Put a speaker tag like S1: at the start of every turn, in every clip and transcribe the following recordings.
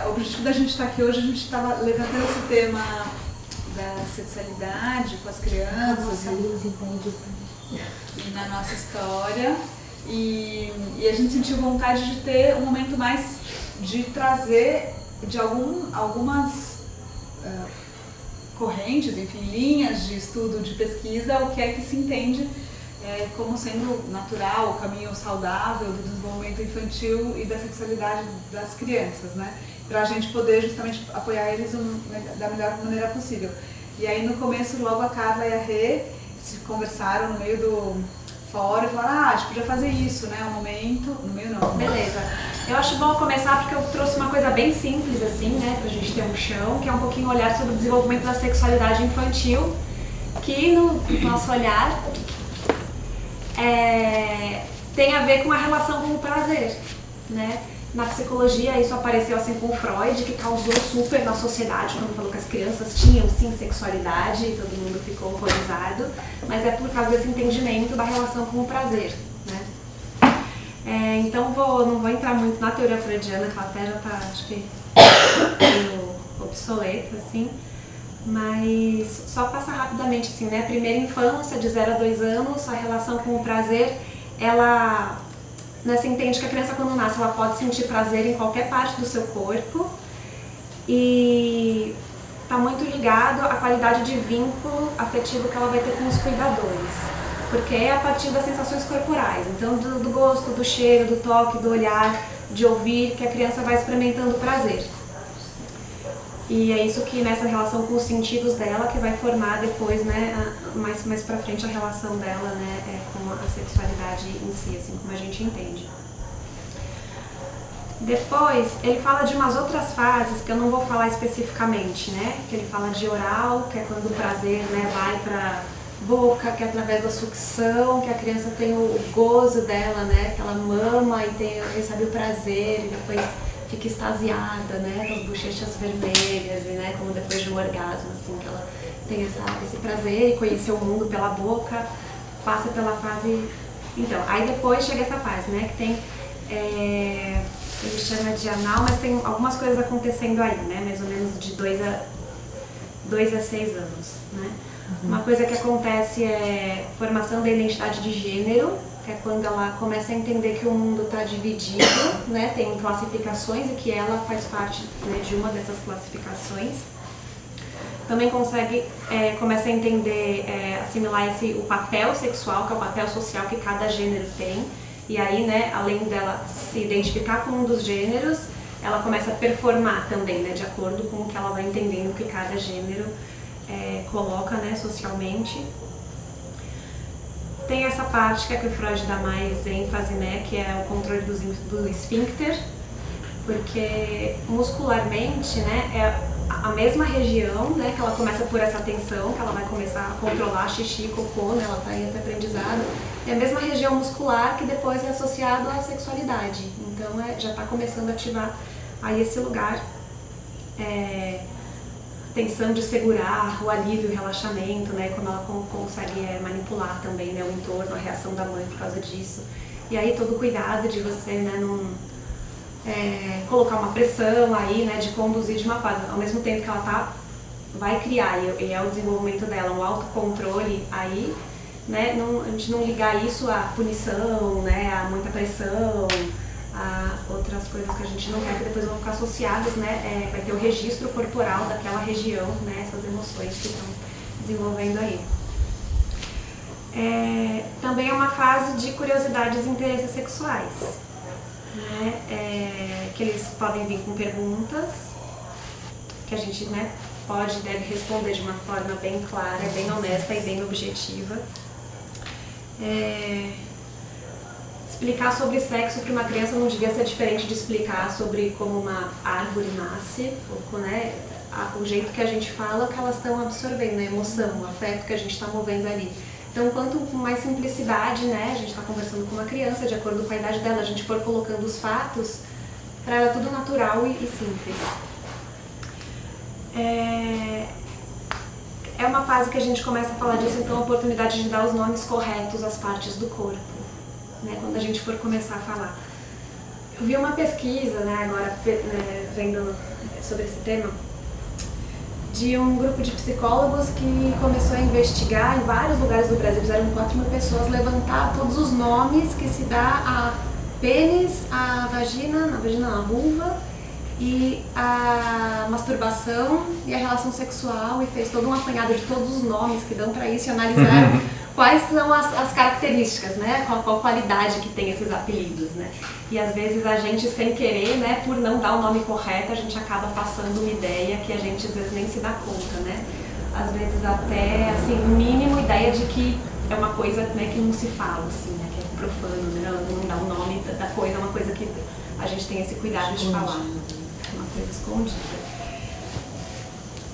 S1: O objetivo da gente estar aqui hoje, a gente estava levantando esse tema da sexualidade com as crianças e na nossa história. E a gente sentiu vontade de ter um momento mais de trazer de algumas correntes, enfim, linhas de estudo, de pesquisa, o que é que se entende como sendo natural, o caminho saudável do desenvolvimento infantil e da sexualidade das crianças, né? Para a gente poder justamente apoiar eles da melhor maneira possível. E aí no começo, logo a Carla e a Rê se conversaram no meio do fórum e falaram, a gente podia fazer isso, né? Um momento, no meio não.
S2: Beleza. Eu acho bom começar porque eu trouxe uma coisa bem simples assim, né? Pra gente ter um chão, que é um pouquinho olhar sobre o desenvolvimento da sexualidade infantil, que no nosso olhar tem a ver com a relação com o prazer, né? Na psicologia isso apareceu assim com Freud, que causou super na sociedade quando falou que as crianças tinham sim sexualidade e todo mundo ficou horrorizado, mas é por causa desse entendimento da relação com o prazer, né? Então não vou entrar muito na teoria freudiana, que ela até já tá, acho que, meio obsoleta, assim, mas só passar rapidamente assim, né? Primeira infância, de 0 a 2 anos, a relação com o prazer, ela... Você entende que a criança quando nasce ela pode sentir prazer em qualquer parte do seu corpo e está muito ligado à qualidade de vínculo afetivo que ela vai ter com os cuidadores, porque é a partir das sensações corporais, então do gosto, do cheiro, do toque, do olhar, de ouvir, que a criança vai experimentando prazer. E é isso que nessa relação com os sentidos dela que vai formar depois, né, mais pra frente a relação dela, né, com a sexualidade em si, assim como a gente entende. Depois ele fala de umas outras fases que eu não vou falar especificamente, né, que ele fala de oral, que é quando o prazer, né, vai pra boca, que é através da sucção, que a criança tem o gozo dela, né, que ela mama e recebe o prazer e depois fica extasiada, né, com as bochechas vermelhas e, né, como depois de um orgasmo, assim, que ela tem esse prazer e conhecer o mundo pela boca, passa pela fase... Então, aí depois chega essa fase, né, que tem, ele chama de anal, mas tem algumas coisas acontecendo aí, né, mais ou menos de 2 a 6 anos, né. Uma coisa que acontece é formação da identidade de gênero, que é quando ela começa a entender que o mundo está dividido, né, tem classificações e que ela faz parte, né, de uma dessas classificações. Também começa a entender, assimilar o papel sexual, que é o papel social que cada gênero tem. E aí, né, além dela se identificar com um dos gêneros, ela começa a performar também, né, de acordo com o que ela vai entendendo que cada gênero coloca, né, socialmente. Tem essa parte que é que o Freud dá mais ênfase, né, que é o controle do esfíncter, porque muscularmente, né, é a mesma região, né, que ela começa por essa tensão, que ela vai começar a controlar xixi, cocô, né, ela está em esse aprendizado, é a mesma região muscular que depois é associado à sexualidade, então já está começando a ativar aí esse lugar, tensão de segurar, o alívio, o relaxamento, né, como ela consegue manipular também, né, o entorno, a reação da mãe por causa disso. E aí todo o cuidado de você, né, não colocar uma pressão aí, né, de conduzir de uma forma, ao mesmo tempo que ela vai criar, e é o desenvolvimento dela, um autocontrole aí, né, a gente não ligar isso à punição, né, a muita pressão, a outras coisas que a gente não quer, que depois vão ficar associadas, né, vai ter o registro corporal daquela região, né, essas emoções que estão desenvolvendo aí. Também é uma fase de curiosidades e interesses sexuais, né, que eles podem vir com perguntas, que a gente, né, pode e deve responder de uma forma bem clara, bem honesta e bem objetiva. Explicar sobre sexo para uma criança não devia ser diferente de explicar sobre como uma árvore nasce, ou, né, o jeito que a gente fala, o que elas estão absorvendo, a emoção, o afeto que a gente está movendo ali. Então, quanto com mais simplicidade, né, a gente está conversando com uma criança, de acordo com a idade dela, a gente for colocando os fatos, para ela tudo natural e simples. É uma fase que a gente começa a falar disso, então a oportunidade de dar os nomes corretos às partes do corpo, né, quando a gente for começar a falar. Eu vi uma pesquisa, né, agora vendo sobre esse tema, de um grupo de psicólogos que começou a investigar em vários lugares do Brasil, fizeram 4.000 pessoas levantar todos os nomes que se dá a pênis, a vagina, a vulva e a masturbação e a relação sexual, e fez todo um apanhado de todos os nomes que dão para isso e analisaram quais são as características, né? Qual qualidade que tem esses apelidos, né? E às vezes a gente, sem querer, né, por não dar o nome correto, a gente acaba passando uma ideia que a gente às vezes nem se dá conta, né? Às vezes até, assim, no mínimo, ideia de que é uma coisa, né, que não se fala, assim, né? Que é profano, né? Não dá o nome da coisa, é uma coisa que a gente tem esse cuidado de falar. É uma coisa escondida.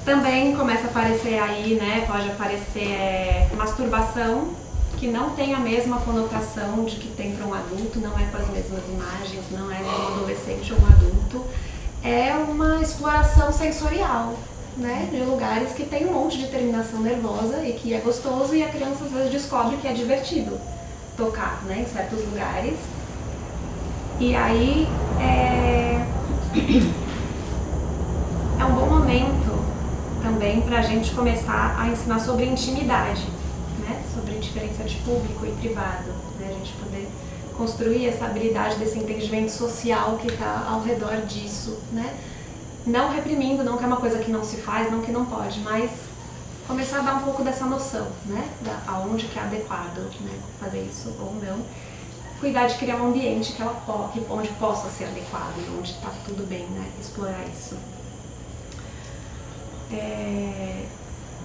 S2: Também começa a aparecer aí, né, pode aparecer masturbação, que não tem a mesma conotação de que tem para um adulto, não é com as mesmas imagens, não é para um adolescente ou um adulto. É uma exploração sensorial, né, de lugares que tem um monte de terminação nervosa e que é gostoso, e a criança às vezes descobre que é divertido tocar, né, em certos lugares. E aí é um bom momento também para a gente começar a ensinar sobre intimidade, né? Sobre diferença de público e privado, né? A gente poder construir essa habilidade desse entendimento social que está ao redor disso, né? Não reprimindo, não que é uma coisa que não se faz, não que não pode, mas começar a dar um pouco dessa noção, né? Aonde que é adequado, né? Fazer isso ou não. Cuidar de criar um ambiente que onde possa ser adequado, onde está tudo bem, né? Explorar isso.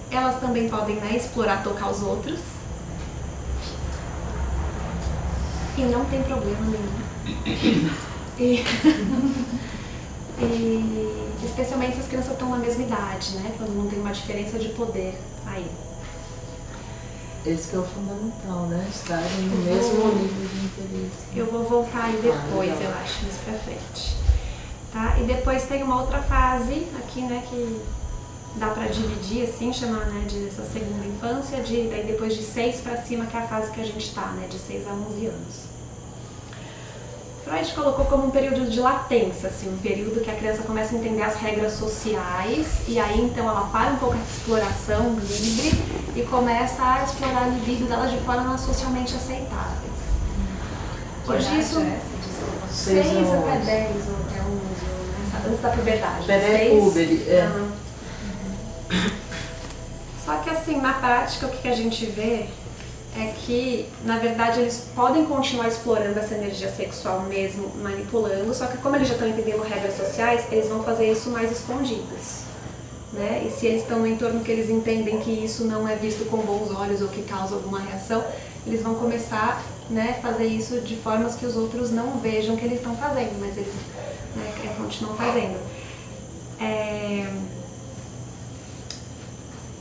S2: Elas também podem, né, explorar tocar os outros. E não tem problema nenhum. E especialmente se as crianças estão na mesma idade, né? Quando não tem uma diferença de poder aí.
S3: Esse que é o fundamental, né? Estarem no mesmo nível de interesse.
S2: Eu vou voltar aí depois, eu acho, mais pra frente. Tá? E depois tem uma outra fase aqui, né, que dá pra dividir, assim, chamar, né, de essa segunda infância, daí depois de 6 pra cima, que é a fase que a gente tá, né, de 6 a 11 anos. Freud colocou como um período de latência, assim, um período que a criança começa a entender as regras sociais, e aí então ela para um pouco essa exploração livre e começa a explorar a libido dela de formas socialmente aceitáveis. Hoje isso, 6 até 10 ou até 11, né, antes da puberdade.
S3: Pré-púbere,
S2: Só que assim, na prática, o que a gente vê é que, na verdade, eles podem continuar explorando essa energia sexual mesmo, manipulando, só que como eles já estão entendendo regras sociais, eles vão fazer isso mais escondidos, né? E se eles estão no entorno que eles entendem que isso não é visto com bons olhos ou que causa alguma reação, eles vão começar, né, fazer isso de formas que os outros não vejam que eles estão fazendo, mas eles, né, continuam fazendo.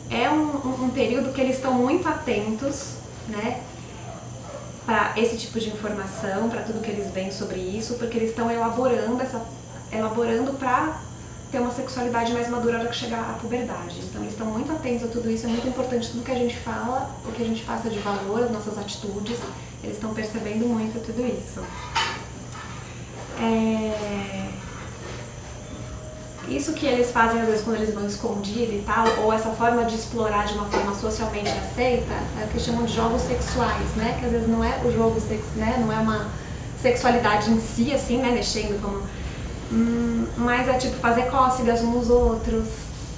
S2: É um período que eles estão muito atentos, né, para esse tipo de informação, para tudo que eles veem sobre isso, porque eles estão elaborando para ter uma sexualidade mais madura na hora que chegar à puberdade. Então eles estão muito atentos a tudo isso, é muito importante tudo que a gente fala, o que a gente passa de valor, as nossas atitudes, eles estão percebendo muito tudo isso. Isso que eles fazem às vezes quando eles vão escondido e tal, ou essa forma de explorar de uma forma socialmente aceita, é o que chamam de jogos sexuais, né? Que às vezes não é o jogo né? Não é uma sexualidade em si, assim, né? Mexendo como... mas é tipo fazer cócegas uns nos outros.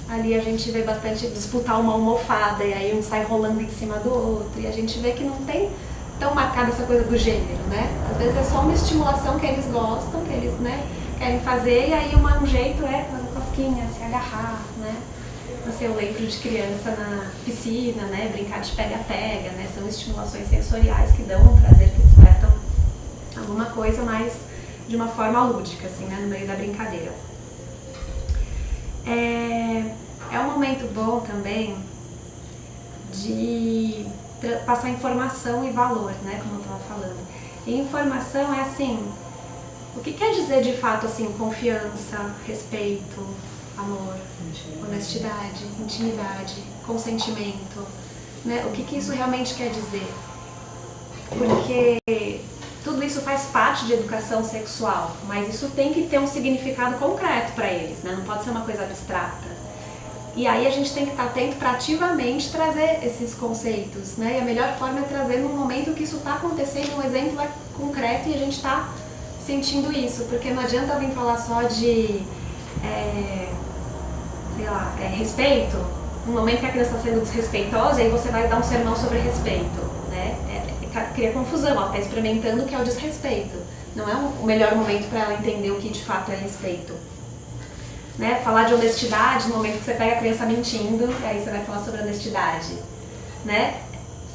S2: Ali a gente vê bastante disputar uma almofada e aí um sai rolando em cima do outro. E a gente vê que não tem tão marcada essa coisa do gênero, né? Às vezes é só uma estimulação que eles gostam, que eles, né, querem fazer, e aí um jeito é fazer cosquinha, se agarrar, né? No seu leito de criança na piscina, né? Brincar de pega-pega, né? São estimulações sensoriais que dão um prazer, que despertam alguma coisa mais de uma forma lúdica, assim, né? No meio da brincadeira. É um momento bom também de passar informação e valor, né? Como eu estava falando. E informação é assim... O que quer dizer de fato assim, confiança, respeito, amor, honestidade, intimidade, consentimento, né? O que isso realmente quer dizer? Porque tudo isso faz parte de educação sexual, mas isso tem que ter um significado concreto para eles, né? Não pode ser uma coisa abstrata. E aí a gente tem que estar atento para ativamente trazer esses conceitos, né? E a melhor forma é trazer no momento que isso está acontecendo, um exemplo concreto e a gente está sentindo isso, porque não adianta alguém falar só de, respeito, no momento que a criança está sendo desrespeitosa, aí você vai dar um sermão sobre respeito, né? Cria confusão, ela está experimentando o que é o desrespeito. Não é o melhor momento para ela entender o que de fato é respeito. Né? Falar de honestidade no momento que você pega a criança mentindo, e aí você vai falar sobre honestidade. Né?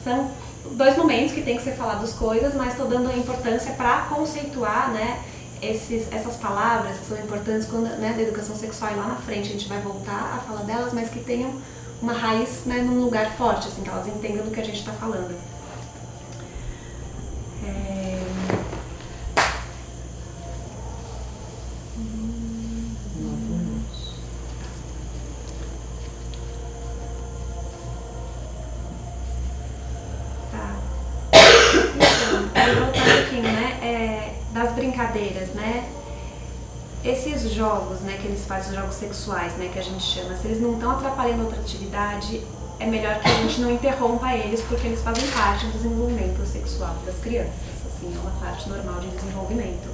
S2: São dois momentos que tem que ser faladas coisas, mas estou dando a importância para conceituar, né, essas palavras que são importantes quando, né, da educação sexual, e lá na frente a gente vai voltar a falar delas, mas que tenham uma raiz, né, num lugar forte, assim, que elas entendam do que a gente está falando. Das brincadeiras, né? Esses jogos, né, que eles fazem, os jogos sexuais, né, que a gente chama, se eles não estão atrapalhando outra atividade, é melhor que a gente não interrompa eles, porque eles fazem parte do desenvolvimento sexual das crianças, assim, é uma parte normal de desenvolvimento.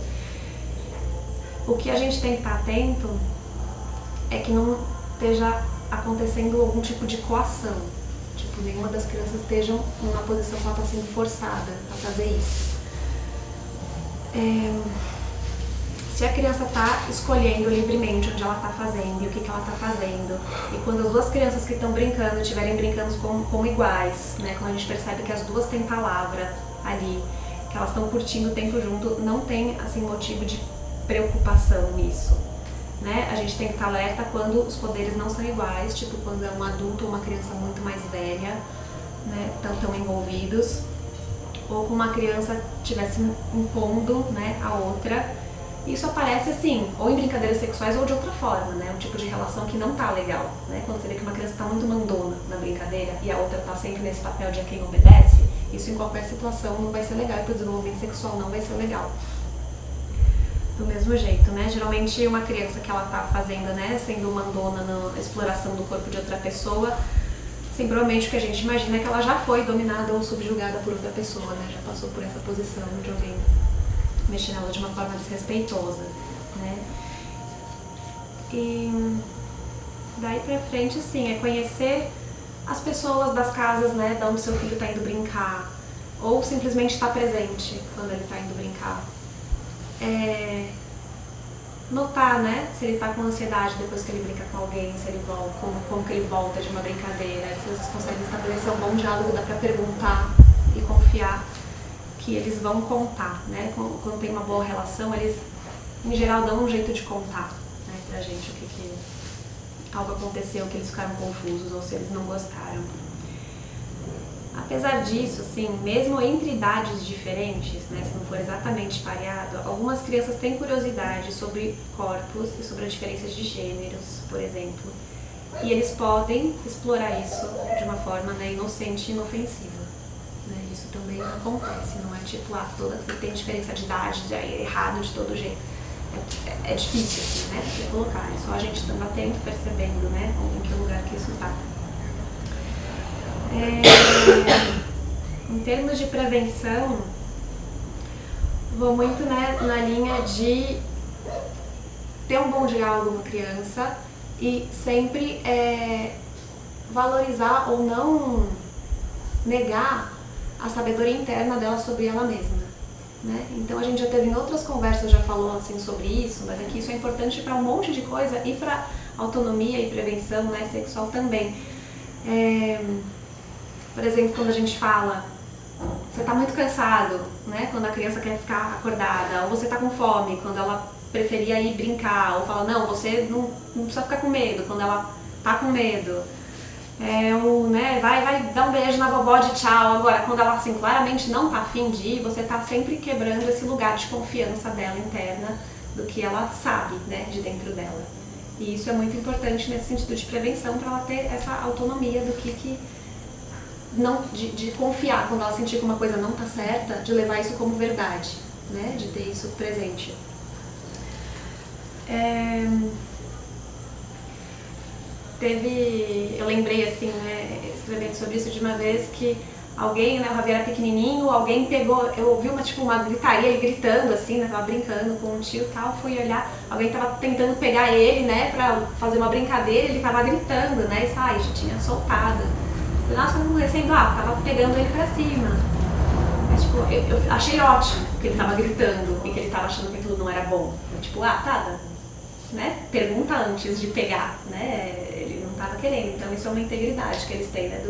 S2: O que a gente tem que estar atento é que não esteja acontecendo algum tipo de coação, tipo, nenhuma das crianças esteja numa posição que ela está sendo forçada a fazer isso. Se a criança está escolhendo livremente onde ela está fazendo e o que ela está fazendo, e quando as duas crianças que estão brincando estiverem brincando como iguais, né, quando a gente percebe que as duas têm palavra ali, que elas estão curtindo o tempo junto, não tem assim, motivo de preocupação nisso. Né? A gente tem que estar alerta quando os poderes não são iguais, tipo quando é um adulto ou uma criança muito mais velha, né, tão envolvidos, ou com uma criança estivesse impondo, né, a outra. Isso aparece assim, ou em brincadeiras sexuais ou de outra forma, né, um tipo de relação que não tá legal, né, quando você vê que uma criança está muito mandona na brincadeira e a outra está sempre nesse papel de a quem obedece, isso em qualquer situação não vai ser legal e para o desenvolvimento sexual não vai ser legal. Do mesmo jeito, né, geralmente uma criança que ela tá fazendo, né, sendo mandona na exploração do corpo de outra pessoa, sim, provavelmente o que a gente imagina é que ela já foi dominada ou subjugada por outra pessoa, né? Já passou por essa posição de alguém mexer nela de uma forma desrespeitosa, né? E daí pra frente, assim, é conhecer as pessoas das casas, né, de onde seu filho tá indo brincar, ou simplesmente estar presente quando ele tá indo brincar. Notar, né, se ele tá com ansiedade depois que ele brinca com alguém, se ele volta, como que ele volta de uma brincadeira, se vocês conseguem estabelecer um bom diálogo, dá pra perguntar e confiar que eles vão contar, né, quando tem uma boa relação, eles, em geral, dão um jeito de contar, né, pra gente o que algo aconteceu, que eles ficaram confusos ou se eles não gostaram. Apesar disso, assim, mesmo entre idades diferentes, né, se não for exatamente pareado, algumas crianças têm curiosidade sobre corpos e sobre as diferenças de gêneros, por exemplo. E eles podem explorar isso de uma forma, né, inocente e inofensiva. Né? Isso também acontece, não é tipo, toda tem diferença de idade, já é errado de todo jeito. É difícil, assim, né, de colocar. É só a gente estando atento, percebendo, né, em que lugar que isso está. Em termos de prevenção, vou muito, né, na linha de ter um bom diálogo com a criança e sempre valorizar ou não negar a sabedoria interna dela sobre ela mesma. Né? Então a gente já teve em outras conversas, já falou assim, sobre isso, mas aqui isso é importante para um monte de coisa e para autonomia e prevenção, né, sexual também. Por exemplo, quando a gente fala, você está muito cansado, né? Quando a criança quer ficar acordada, ou você está com fome, quando ela preferia ir brincar, ou fala, não, você não precisa ficar com medo, quando ela está com medo. Né, vai dar um beijo na vovó de tchau. Agora, quando ela assim, claramente não está afim de ir, você está sempre quebrando esse lugar de confiança dela interna, do que ela sabe, né, de dentro dela. E isso é muito importante nesse sentido de prevenção, para ela ter essa autonomia do que não, de confiar quando ela sentir que uma coisa não está certa, de levar isso como verdade, né, de ter isso presente. Eu lembrei assim, né, escrevendo sobre isso, de uma vez que alguém, né, o Javier era pequenininho, alguém pegou, eu ouvi uma gritaria, ele gritando assim, né, tava brincando com um tio e tal, fui olhar, alguém tava tentando pegar ele, né, pra fazer uma brincadeira, ele tava gritando, né, e já tinha soltado. Eu, nossa, não recém tava pegando ele pra cima. Mas, tipo, eu achei ótimo que ele tava gritando e que ele tava achando que aquilo não era bom. Eu, tipo, né, pergunta antes de pegar, né, ele não tava querendo, então isso é uma integridade que eles têm, né,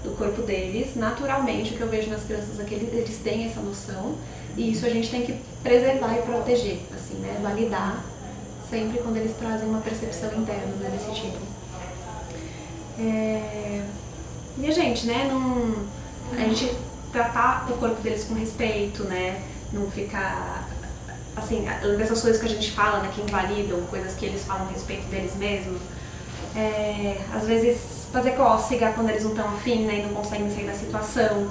S2: do corpo deles. Naturalmente, o que eu vejo nas crianças é que eles têm essa noção, e isso a gente tem que preservar e proteger, assim, né, validar sempre quando eles trazem uma percepção interna, né, desse tipo. E a gente, né, a gente tratar o corpo deles com respeito, né, não ficar, assim, dessas coisas que a gente fala, né, que invalidam, coisas que eles falam a respeito deles mesmos. Às vezes fazer cócega quando eles não estão afim, né, e não conseguem sair da situação,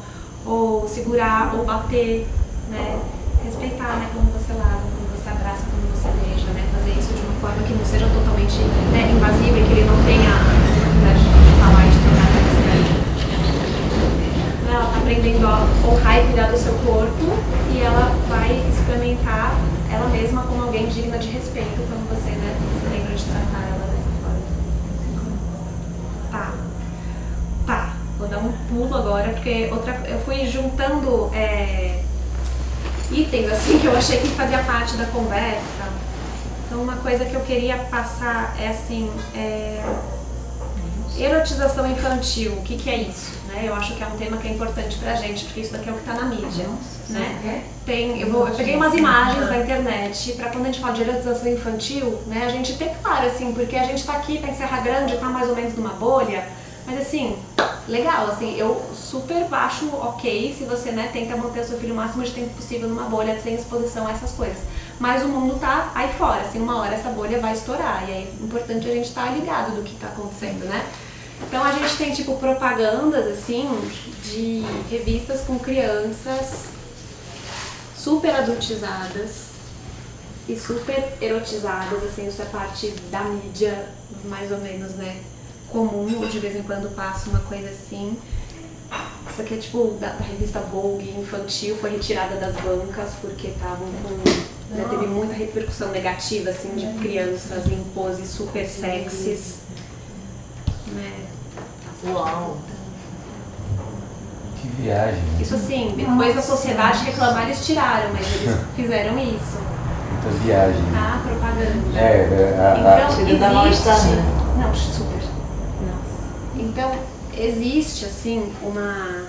S2: ou segurar, ou bater, né, respeitar, né, como você lava, como você abraça, como você beija, né, fazer isso de uma forma que não seja totalmente, né, invasiva e que ele não tenha a oportunidade de falar e de trocar com você. Ela está aprendendo a honrar e cuidar do seu corpo, e ela vai experimentar ela mesma como alguém digna de respeito quando você, né, se lembra de tratar ela dessa forma. Tá. Vou dar um pulo agora, porque eu fui juntando itens assim que eu achei que fazia parte da conversa. Então, uma coisa que eu queria passar é assim, erotização infantil, o que é isso? Né? Eu acho que é um tema que é importante pra gente, porque isso daqui é o que tá na mídia. Né? Eu peguei umas imagens da internet pra quando a gente fala de erotização infantil, né, a gente ter claro, assim, porque a gente tá aqui, tá em Serra Grande, tá mais ou menos numa bolha, mas assim, legal, assim, eu super acho ok se você, né, tenta manter o seu filho o máximo de tempo possível numa bolha, sem exposição a essas coisas. Mas o mundo tá aí fora, assim, uma hora essa bolha vai estourar, e é importante a gente estar ligado do que tá acontecendo, né? Então a gente tem, tipo, propagandas, assim, de revistas com crianças super adultizadas e super erotizadas, assim, isso é parte da mídia, mais ou menos, né, comum, de vez em quando passa uma coisa assim. Isso aqui é tipo da revista Vogue infantil, foi retirada das bancas porque estavam com, né, teve muita repercussão negativa, assim, de crianças em poses super sexys, né.
S3: Uau!
S4: Que viagem.
S2: Isso assim, depois da sociedade reclamar, eles tiraram, mas eles fizeram isso.
S4: Muita viagem.
S2: Tá? Propaganda.
S3: Chega da
S2: Então,
S3: nossa,
S2: existe...
S3: né?
S2: Não, super. Não. Então, existe, assim, uma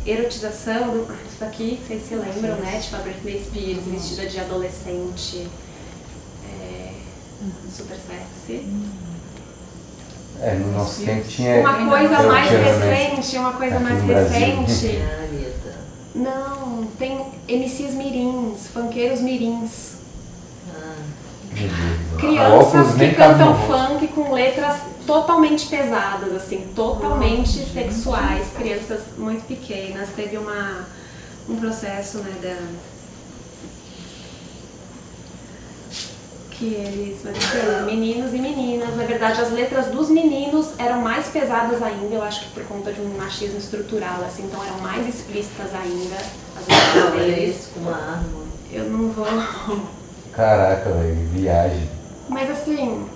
S2: erotização do... Isso daqui, vocês se lembram, né? Tipo a Britney Spears vestida de adolescente. Super sexy.
S4: No nosso tempo tinha...
S2: Uma coisa mais
S4: né?
S2: recente, uma coisa
S4: Aqui
S2: mais
S4: no Brasil.
S2: recente.
S3: Anitta.
S2: Não, tem MCs mirins, funkeiros mirins.
S4: Meu Deus.
S2: Crianças
S4: Óculos
S2: que
S4: nem
S2: cantam
S4: cabem no rosto.
S2: funk com letras totalmente pesadas, assim, totalmente sexuais, crianças muito pequenas. Teve um processo, né, que eles, meninos e meninas, na verdade as letras dos meninos eram mais pesadas ainda, eu acho que por conta de um machismo estrutural, assim, então eram mais explícitas ainda, as letras deles.
S3: Com uma arma.
S2: Eu não vou...
S4: Caraca, velho, viagem.
S2: Mas assim,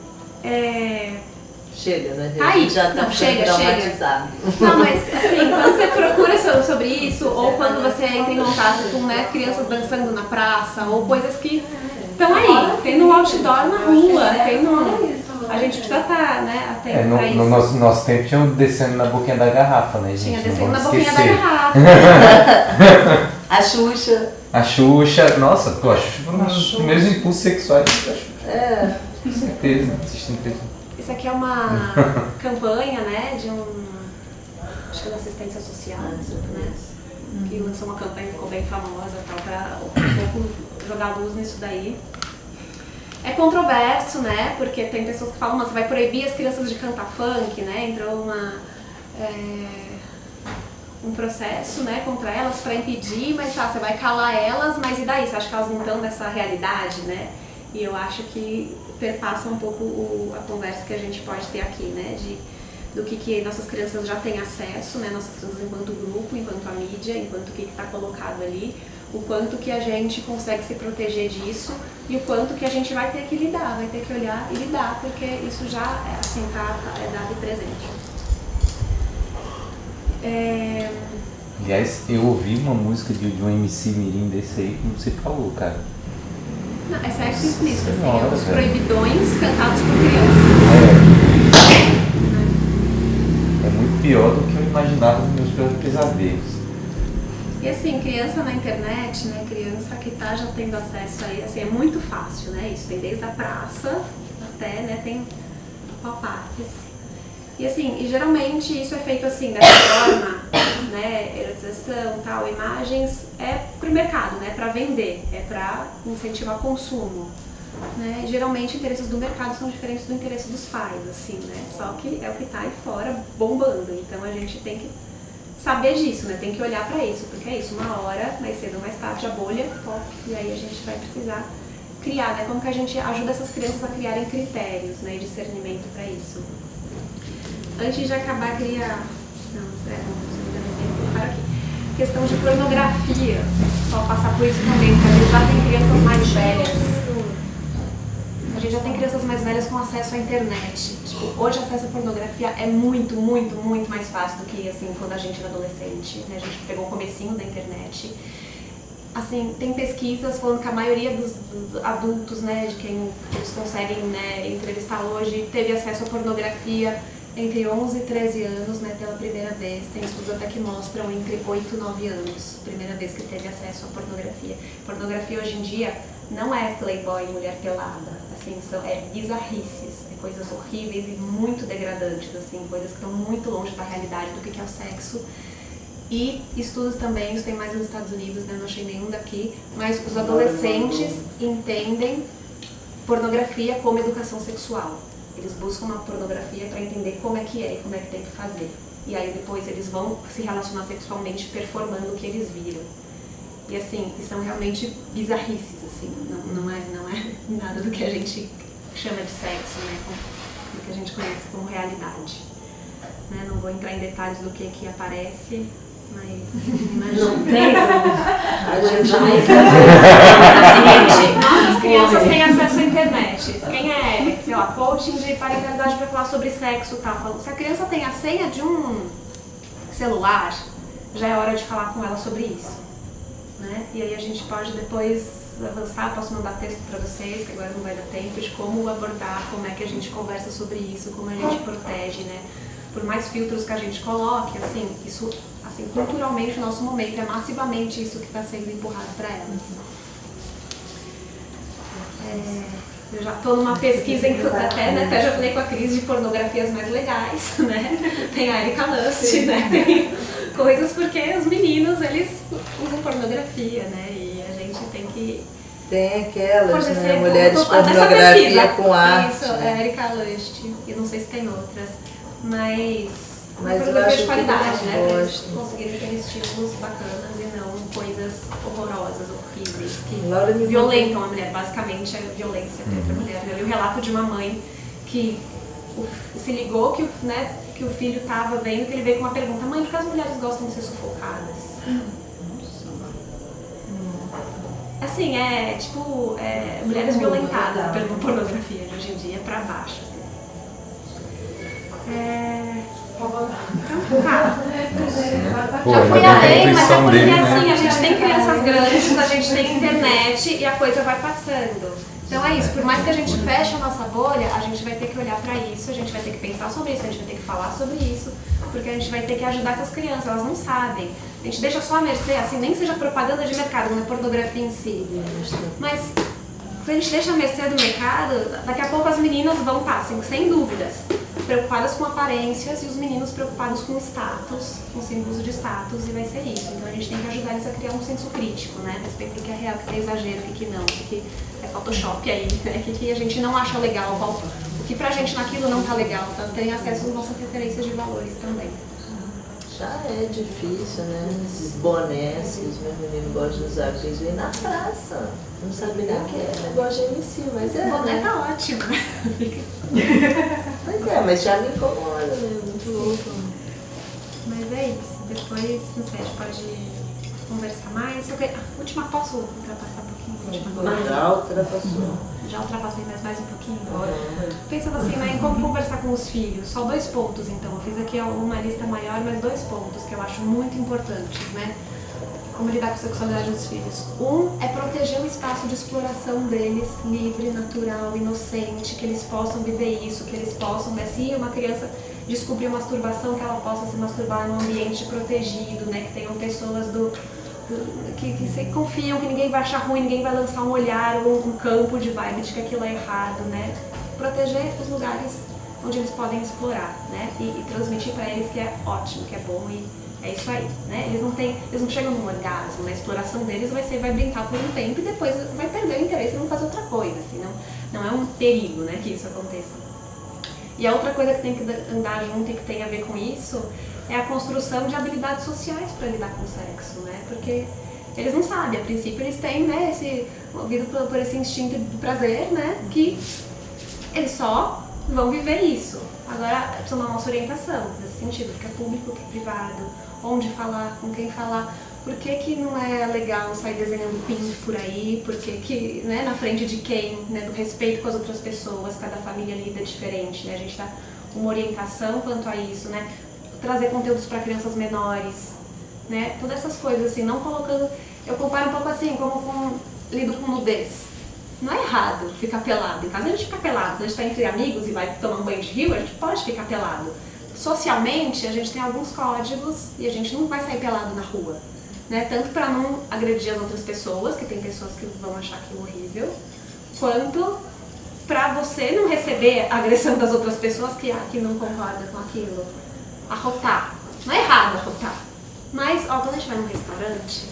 S3: Chega, né?
S2: Tá aí.
S3: Já tá
S2: Não, chega.
S3: traumatizado.
S2: Não, mas assim, quando você procura sobre isso, ou quando você entra em contato com, né, crianças dançando na praça, ou coisas que estão aí, tem no outdoor na rua, tem no... A gente precisa estar, né, atento pra isso.
S4: No nosso tempo tinha um descendo na boquinha da garrafa, né, gente?
S2: Tinha
S4: Não
S2: descendo na
S4: vamos
S2: boquinha da
S4: esquecer.
S2: garrafa.
S3: A Xuxa.
S4: A Xuxa, nossa, pô, a Xuxa foi um dos primeiros impulsos sexuais da Xuxa. Com certeza, assistindo TV.
S2: Isso aqui é uma campanha, né, de acho que da assistência social, né, que lançou uma campanha que ficou bem famosa, tal, para um pouco jogar luz nisso daí. É controverso, né, porque tem pessoas que falam, mas você vai proibir as crianças de cantar funk, né, entrou um processo, né, contra elas para impedir, mas você vai calar elas, mas e daí? Você acha que elas não estão nessa realidade, né? E eu acho que perpassa um pouco a conversa que a gente pode ter aqui, né, do que nossas crianças já têm acesso, né, nossas crianças enquanto grupo, enquanto a mídia, enquanto o que está colocado ali, o quanto que a gente consegue se proteger disso e o quanto que a gente vai ter que lidar, vai ter que olhar e lidar, porque isso já é assim, é dado e presente.
S4: Aliás, eu ouvi uma música de um MC mirim desse aí, como você falou, cara.
S2: Não, é sexo explícito, assim,
S4: Nossa,
S2: é os
S4: velho.
S2: proibidões cantados por crianças.
S4: É muito pior do que eu imaginava nos meus piores pesadelos.
S2: E assim, criança na internet, né, criança que tá já tendo acesso aí, assim, é muito fácil, né, isso tem desde a praça até, né, tem pop-ups. E assim, e geralmente isso é feito assim, dessa forma, né, erotização, tal, imagens, é pro mercado, né, pra vender, é pra incentivar consumo. Né? Geralmente, interesses do mercado são diferentes do interesse dos pais, assim, né? Só que é o que tá aí fora bombando, então a gente tem que saber disso, né? Tem que olhar para isso, porque é isso, uma hora, mais cedo ou mais tarde, a bolha pop, e aí a gente vai precisar criar, né? Como que a gente ajuda essas crianças a criarem critérios, né? E discernimento para isso. Antes de acabar, queria... Não, para aqui. Questão de pornografia, só passar por isso também, porque a gente já tem crianças mais velhas. A gente já tem crianças mais velhas com acesso à internet. Tipo, hoje o acesso à pornografia é muito, muito, muito mais fácil do que assim, quando a gente era adolescente, né? A gente pegou o comecinho da internet. Assim, tem pesquisas falando que a maioria dos adultos, né, de quem eles conseguem, né, entrevistar hoje, teve acesso à pornografia entre 11 e 13 anos, né, pela primeira vez. Tem estudos até que mostram entre 8 e 9 anos, primeira vez que teve acesso à pornografia. Pornografia hoje em dia não é playboy, mulher pelada, assim, é bizarrices, é coisas horríveis e muito degradantes, assim, coisas que estão muito longe da realidade do que é o sexo. E estudos também, isso tem mais nos Estados Unidos, né, não achei nenhum daqui, mas os adolescentes entendem pornografia como educação sexual. Eles buscam uma pornografia para entender como é que é e como é que tem que fazer. E aí depois eles vão se relacionar sexualmente performando o que eles viram. E assim, e são realmente bizarrices, assim, não é nada do que a gente chama de sexo, né, do que a gente conhece como realidade. Né, não vou entrar em detalhes do que aparece, mas imagina.
S3: Não tem
S2: Nossas crianças têm acesso à internet. Quem é, sei lá, coaching de parentalidade para falar sobre sexo, tá? Se a criança tem a senha de um celular, já é hora de falar com ela sobre isso. Né? E aí a gente pode depois avançar, posso mandar texto para vocês, que agora não vai dar tempo, de como abordar, como é que a gente conversa sobre isso, como a gente protege, né? Por mais filtros que a gente coloque, assim, isso, assim, culturalmente, o nosso momento é massivamente isso que está sendo empurrado para elas. Eu já estou numa pesquisa, até já falei com a Cris de pornografias mais legais, né? Tem a Erika Lust, né? Tem coisas porque os meninos, eles usam pornografia, né? E a gente tem que...
S3: Tem aquelas,
S2: fornecer,
S3: né? Mulheres pornografia com arte.
S2: Isso, é Erika Lust. Eu não sei se tem outras, mas
S3: eu
S2: pornografia
S3: acho
S2: de
S3: que
S2: qualidade, né? Para eles
S3: gosto.
S2: conseguirem ter estímulos bacanas e não coisas horrorosas, horríveis,
S3: Laura
S2: que
S3: me
S2: violentam a mulher. Basicamente é violência contra a mulher. Eu li o relato de uma mãe que se ligou que, né, que o filho estava vendo, que ele veio com uma pergunta: mãe, por que as mulheres gostam de ser sufocadas? Assim, é tipo, mulheres violentadas pela pornografia de hoje em dia pra baixo. Assim.
S4: Pô,
S2: Já fui
S4: ainda bem que a
S2: além, mas é
S4: intuição
S2: porque
S4: dele,
S2: assim,
S4: né?
S2: a gente tem crianças grandes, a gente tem internet e a coisa vai passando. Então é isso, por mais que a gente feche a nossa bolha, a gente vai ter que olhar pra isso, a gente vai ter que pensar sobre isso, a gente vai ter que falar sobre isso, porque a gente vai ter que ajudar essas crianças, elas não sabem. A gente deixa só a mercê, assim, nem seja propaganda de mercado, não é pornografia em si. Mas se a gente deixa a mercê do mercado, daqui a pouco as meninas vão estar, assim, sem dúvidas, preocupadas com aparências e os meninos preocupados com status, com símbolos de status, e vai ser isso. Então a gente tem que ajudar eles a criar um senso crítico, né? A respeito do que é real, o que é exagero, o que não, o que é Photoshop aí, né? O que a gente não acha legal, o que pra gente naquilo não tá legal. Então terem acesso às nossas referências de valores também.
S3: já é difícil, né? Esses bonés que os meus meninos gostam de usar, que eles veem na praça. Não sabe nem o que é negócio de MC, mas é.
S2: O boné
S3: né?
S2: tá ótimo.
S3: Pois é, mas já me incomoda, né? Muito louco.
S2: Mas é isso. Depois, não sei, a gente pode conversar mais. Última, posso ultrapassar um pouquinho? Última
S3: Já ultrapassou.
S2: Já ultrapassei mais um pouquinho. Pensando assim, né, em como conversar com os filhos. Só 2 pontos, então. Eu fiz aqui uma lista maior, mas 2 pontos que eu acho muito importantes, né? Como lidar com a sexualidade dos filhos. Um é proteger o espaço de exploração deles, livre, natural, inocente, que eles possam viver isso, que eles possam, né, se uma criança descobrir masturbação, que ela possa se masturbar num ambiente protegido, né, que tenham pessoas que se confiam, que ninguém vai achar ruim, ninguém vai lançar um olhar ou um campo de vibe de que aquilo é errado, né? Proteger os lugares onde eles podem explorar, né? E transmitir para eles que é ótimo, que é bom e é isso aí, né? Eles não chegam num orgasmo, né? A exploração deles vai brincar por um tempo e depois vai perder o interesse e vão fazer outra coisa, assim, não é um perigo, né, que isso aconteça. E a outra coisa que tem que andar junto e que tem a ver com isso é a construção de habilidades sociais para lidar com o sexo, né? Porque eles não sabem, a princípio eles têm, né, movido por esse instinto do prazer, né, que eles só vão viver isso. Agora precisa uma nossa orientação nesse sentido, que é público, que é privado, onde falar, com quem falar. Por que não é legal sair desenhando pinto por aí? Por que, né, na frente de quem, né, do respeito com as outras pessoas, cada família lida diferente, né? A gente dá uma orientação quanto a isso, né? Trazer conteúdos para crianças menores, né? Todas essas coisas, assim, não colocando... Eu comparo um pouco assim, como lido com nudez. Não é errado ficar pelado. Em casa a gente fica pelado. Quando a gente está entre amigos e vai tomar um banho de rio, a gente pode ficar pelado. Socialmente, a gente tem alguns códigos e a gente não vai sair pelado na rua. Né? Tanto para não agredir as outras pessoas, que tem pessoas que vão achar aquilo horrível, quanto para você não receber a agressão das outras pessoas que não concordam com aquilo. Arrotar. Não é errado arrotar. Mas, quando a gente vai num restaurante,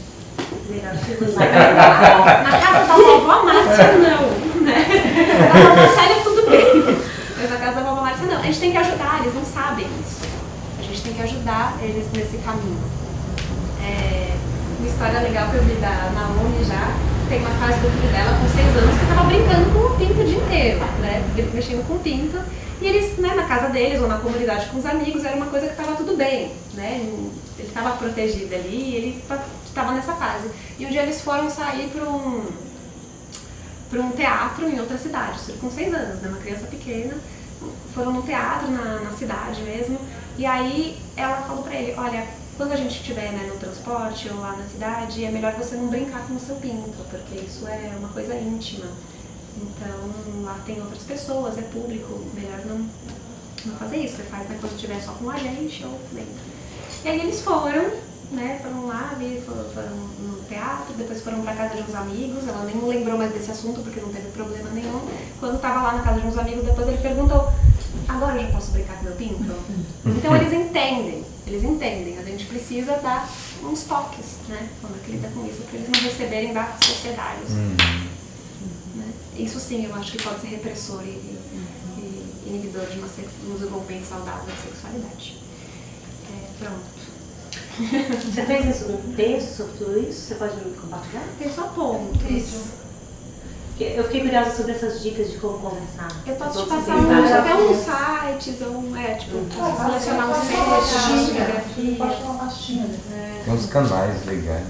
S2: melhor que você na casa da vovó Márcia não, né? Na vovó Célia tudo bem, mas na casa da vovó Márcia não. A gente tem que ajudar, eles não sabem isso. A gente tem que ajudar eles nesse caminho. Uma história legal que eu vi da Naomi já, tem uma fase do filho dela com 6 anos que estava brincando com o pinto o dia inteiro, né? Mexendo com o pinto. E eles, né, na casa deles ou na comunidade com os amigos, era uma coisa que estava tudo bem, né? Ele estava protegido ali e ele estava nessa fase. E um dia eles foram sair para um teatro em outra cidade, com 6 anos, né? Uma criança pequena. Foram no teatro na cidade mesmo. E aí ela falou para ele, olha, quando a gente estiver, né, no transporte ou lá na cidade, é melhor você não brincar com o seu pinto, porque isso é uma coisa íntima. Então, lá tem outras pessoas, é público, melhor não fazer isso. Você faz, né, quando estiver só com a gente ou dentro. E aí eles foram, né, foram lá, foram no teatro, depois foram pra casa de uns amigos. Ela nem lembrou mais desse assunto, porque não teve problema nenhum. Quando tava lá na casa de uns amigos, depois ele perguntou, agora eu já posso brincar com meu pinto? Então eles entendem. A gente precisa dar uns toques, né, quando lida com isso, para eles não receberem da sociedade. Né? Isso sim, eu acho que pode ser repressor e inibidor de um desenvolvimento saudável da sexualidade. Pronto.
S5: Você fez um texto sobre tudo isso? Você pode me compartilhar?
S2: Tem só pontos.
S5: Eu fiquei curiosa sobre essas dicas de como conversar.
S2: Eu posso te
S5: Todos
S2: passar
S5: esses
S2: até
S5: desafios.
S2: uns sites, selecionar uns textos, biografias.
S4: Tem uns canais legais.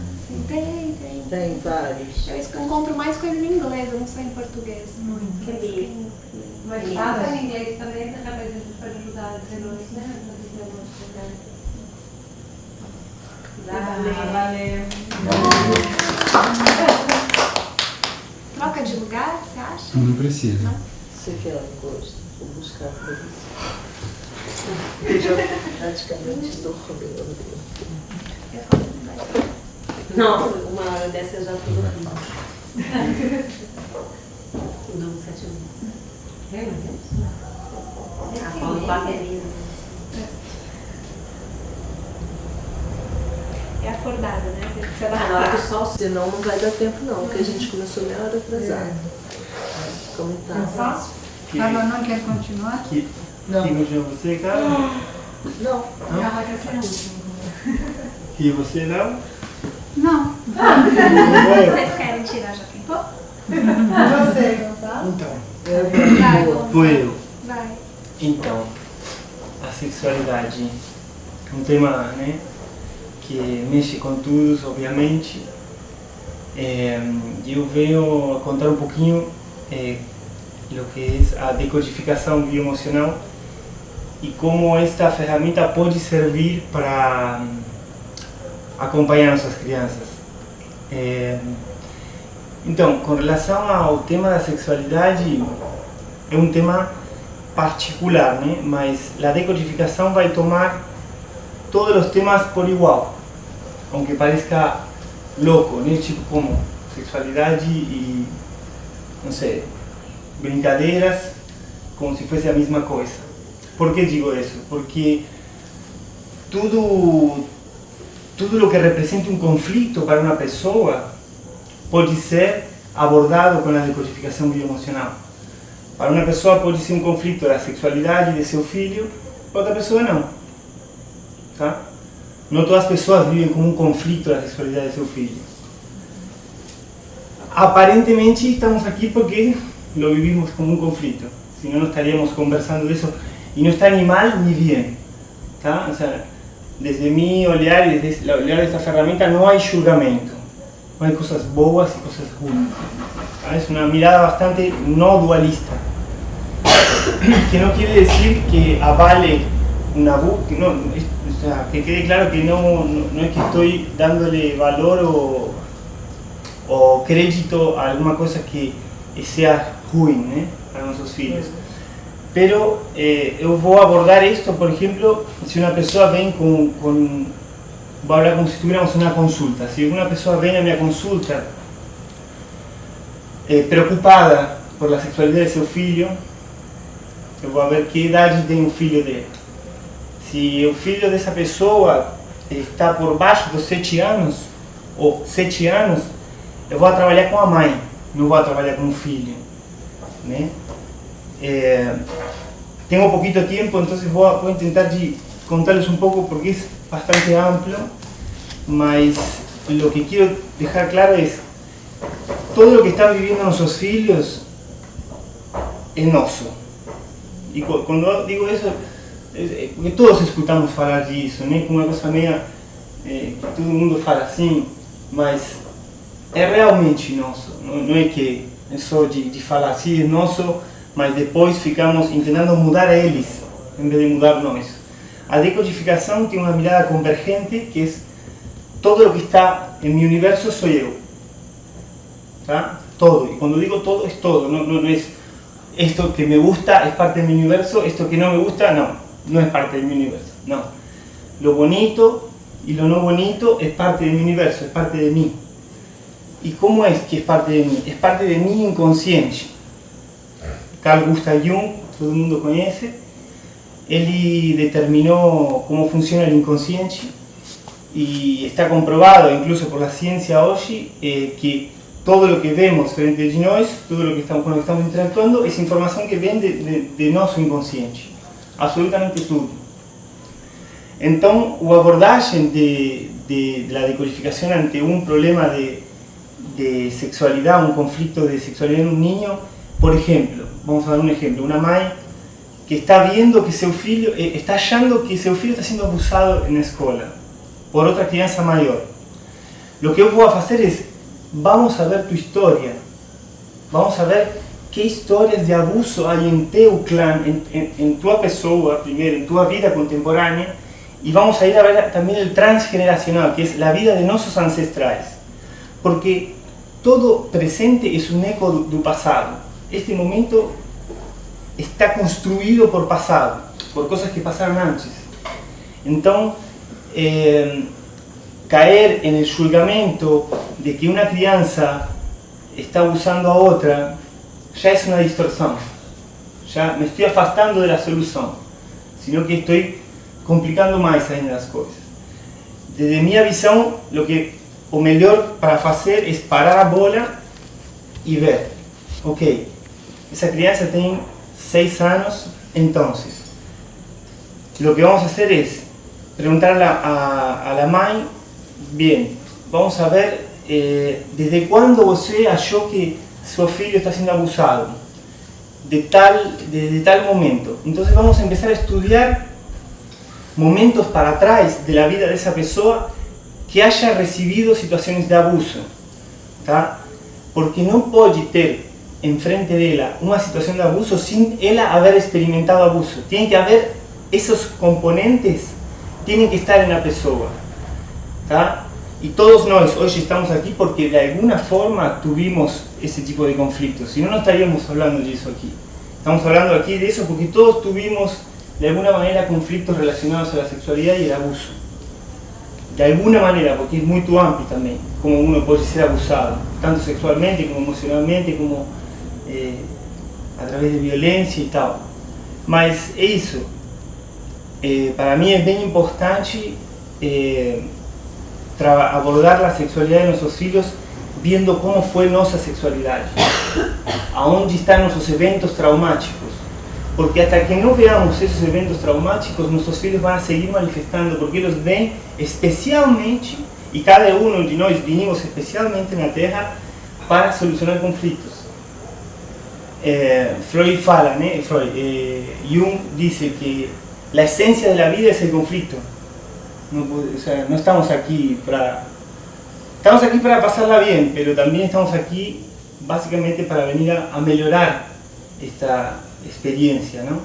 S2: Tem.
S3: Tem vários.
S2: Eu encontro mais coisa em inglês, eu não sei em português muito.
S5: Que lindo.
S6: Mas fala em inglês também, talvez a gente pode ajudar a dizer isso, né? Valeu.
S2: Troca de lugar, você acha?
S7: Não precisa.
S3: Você quer um gosto? Vou buscar por isso. Eu já praticamente dormi.
S5: Nossa, uma hora dessa eu já tô dormindo. O número 71. A Paula Baquerina.
S2: É acordada, né? Tem que se
S5: Na hora
S2: adaptar.
S5: que o sol
S3: Senão não vai dar tempo não, porque a gente começou meia hora atrasada. Como tá?
S6: Ela não quer continuar?
S3: Não.
S8: Quem continua você, cara?
S3: Não.
S6: Ela quer ser última.
S7: E você não?
S1: Não.
S2: Vocês querem tirar já tem pouco?
S6: Você, Gonçalo?
S7: Então,
S2: Vai,
S7: vou eu.
S2: vai.
S7: Então, a sexualidade é um tema, né, que mexe com todos, obviamente. Eu venho a contar um pouquinho do que é a decodificação bioemocional e como esta ferramenta pode servir para acompanhar nossas crianças. Então, com relação ao tema da sexualidade, é um tema particular, né? Mas a decodificação vai tomar todos os temas por igual, aunque parezca louco, né? Tipo como sexualidade e, não sei, brincadeiras, como se fosse a mesma coisa. Por que digo isso? Porque tudo o que representa um conflito para uma pessoa pode ser abordado com a decodificação bioemocional. Para uma pessoa pode ser um conflito da sexualidade de seu filho, para outra pessoa não. Tá? Não todas as pessoas vivem como um conflito da sexualidade de seu filho. Aparentemente estamos aqui porque lo vivimos como um conflito, senão não estaríamos conversando disso, e não está ni mal ni bien. Tá? O sea, desde mi olhar e desde o olhar desta ferramenta não há julgamento. No hay cosas boas y cosas ruins. Es una mirada bastante no dualista, que no quiere decir que avale una búsqueda, no, o sea, que quede claro que no es que estoy dándole valor o crédito a alguna cosa que sea ruim, ¿eh? Para nuestros hijos. Pero yo voy a abordar esto, por ejemplo, si una persona ven con voy a hablar como si tuviéramos una consulta. Si una persona viene a mi consulta preocupada por la sexualidad de su hijo, eu vou ver que idade tem o filho dele. Se o filho dessa pessoa está por baixo dos 7 anos, ou 7 anos, eu vou trabalhar com a mãe, não vou trabalhar com o filho. Né? Tengo poquito tiempo, entonces voy a intentar contarles un poco porque es bastante amplio, mas lo que quiero dejar claro es todo lo que están viviendo nuestros hijos es noso. Y cuando digo eso, porque todos escutamos falar disso, né? Como uma coisa meia que todo mundo fala assim, mas é realmente nosso. Não é que é só de falar assim, é nosso, mas depois ficamos tentando mudar eles, em vez de mudar nós. A decodificação tem uma mirada convergente, que é todo o que está em meu universo sou eu. ¿Tá? Todo. Y cuando digo todo, es todo. No es esto que me gusta es parte de mi universo, esto que no me gusta, no es parte de mi universo. No. Lo bonito y lo no bonito es parte de mi universo, es parte de mí. ¿Y cómo es que es parte de mí? Es parte de mi inconsciente. Carl Gustav Jung, todo el mundo conoce, él determinó cómo funciona el inconsciente y está comprobado incluso por la ciencia hoy que todo lo que vemos frente a nós, todo lo que estamos, cuando estamos interactuando, es información que viene de nuestro inconsciente. Absolutamente todo. Entonces, la abordaje de la decodificación ante un problema de sexualidad, un conflicto de sexualidad en un niño, por ejemplo, vamos a dar un ejemplo, una mãe que está viendo que seu filho, está achando que seu filho está siendo abusado en la escuela por otra crianza mayor. Lo que yo voy a hacer es, vamos a ver tu historia, vamos a ver qué historias de abuso hay en tu clan, en tu persona, primero, en tu vida contemporánea, y vamos a ir a ver también el transgeneracional, que es la vida de nuestros ancestrales, porque todo presente es un eco del pasado. Este momento está construido por pasado, por cosas que pasaron antes. Entonces, caer en el julgamento de que una crianza está abusando a otra ya es una distorsión. Ya me estoy afastando de la solución, sino que estoy complicando más ainda las cosas. Desde mi visión, o mejor para hacer es parar a bola y ver, ok, esa crianza tiene 6 años, entonces lo que vamos a hacer es preguntar a la mãe, bien, vamos a ver desde cuándo você achó que su filho está siendo abusado, desde tal momento. Entonces vamos a empezar a estudiar momentos para atrás de la vida de esa persona que haya recibido situaciones de abuso, ¿tá? Porque no puede ter enfrente de ella una situación de abuso sin ella haber experimentado abuso. Tiene que haber esos componentes, tienen que estar en la persona, ¿tá? Y todos nosotros hoy estamos aquí porque de alguna forma tuvimos ese tipo de conflictos, si no, no estaríamos hablando de eso aquí. Estamos hablando aquí de eso porque todos tuvimos de alguna manera conflictos relacionados a la sexualidad y el abuso. De alguna manera, porque es muy amplio también, como uno puede ser abusado, tanto sexualmente como emocionalmente, como a través de violencia y tal. Mas é isso. Para mí es bien importante abordar la sexualidad de nuestros hijos viendo cómo fue nuestra sexualidad, aonde están nuestros eventos traumáticos, porque hasta que no veamos esos eventos traumáticos, nuestros hijos van a seguir manifestando, porque ellos ven especialmente, y cada uno de nosotros vinimos especialmente en la Tierra para solucionar conflictos. Freud fala, ¿no? Jung dice que la esencia de la vida es el conflicto. No estamos aquí para pasarla bien, pero también estamos aquí básicamente para venir a mejorar esta experiencia, ¿no?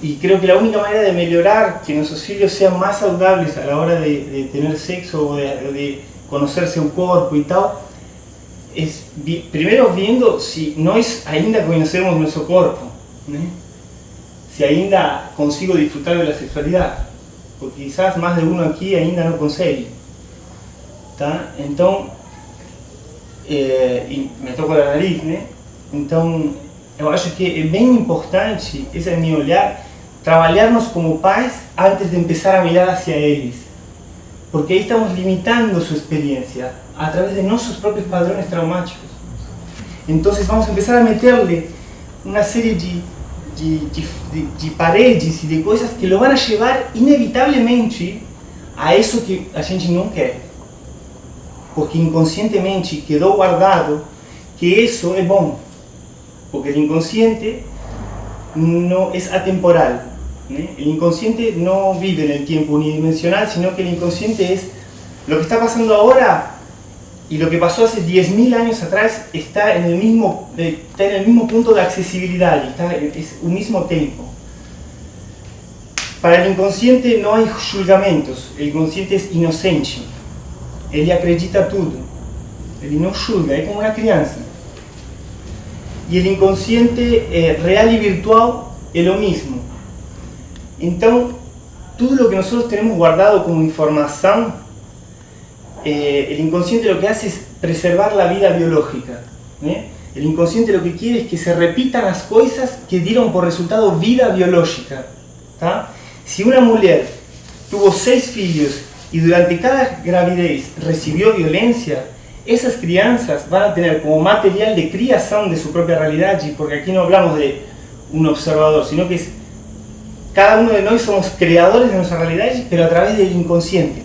S7: Y creo que la única manera de mejorar que nuestros hijos sean más saludables a la hora de tener sexo o de conocerse un cuerpo y tal, es primero viendo si nós ainda conocemos nuestro cuerpo, ¿no? Si ainda consigo disfrutar de la sexualidad, porque quizás más de uno aquí ainda no consigue, tá? Então, e me toco a nariz, né? Então, eu acho que é bem importante, esse é meu olhar, trabalharmos como pais antes de empezar a mirar hacia eles, porque aí estamos limitando su experiencia a través de nuestros propios padrones traumáticos. Entonces vamos a empezar a meterle una serie de paredes y de cosas que lo van a llevar inevitablemente a eso que a gente não quer, porque inconscientemente quedó guardado que eso es bom, porque el inconsciente no es atemporal, ¿no? El inconsciente no vive en el tiempo unidimensional, sino que el inconsciente es lo que está pasando ahora y lo que pasó hace 10.000 años atrás está en el mismo punto de accesibilidad, es un mismo tiempo. Para el inconsciente no hay julgamentos, el inconsciente es inocente, él acredita todo, él no julga, es como una crianza. Y el inconsciente real y virtual es lo mismo. Entonces, todo lo que nosotros tenemos guardado como información, el inconsciente lo que hace es preservar la vida biológica, ¿eh? El inconsciente lo que quiere es que se repitan las cosas que dieron por resultado vida biológica, ¿tá? Si una mujer tuvo 6 hijos y durante cada gravidez recibió violencia, esas crianzas van a tener como material de criación de su propia realidad, porque aquí no hablamos de un observador, sino que cada uno de nosotros somos creadores de nuestra realidad, pero a través del inconsciente.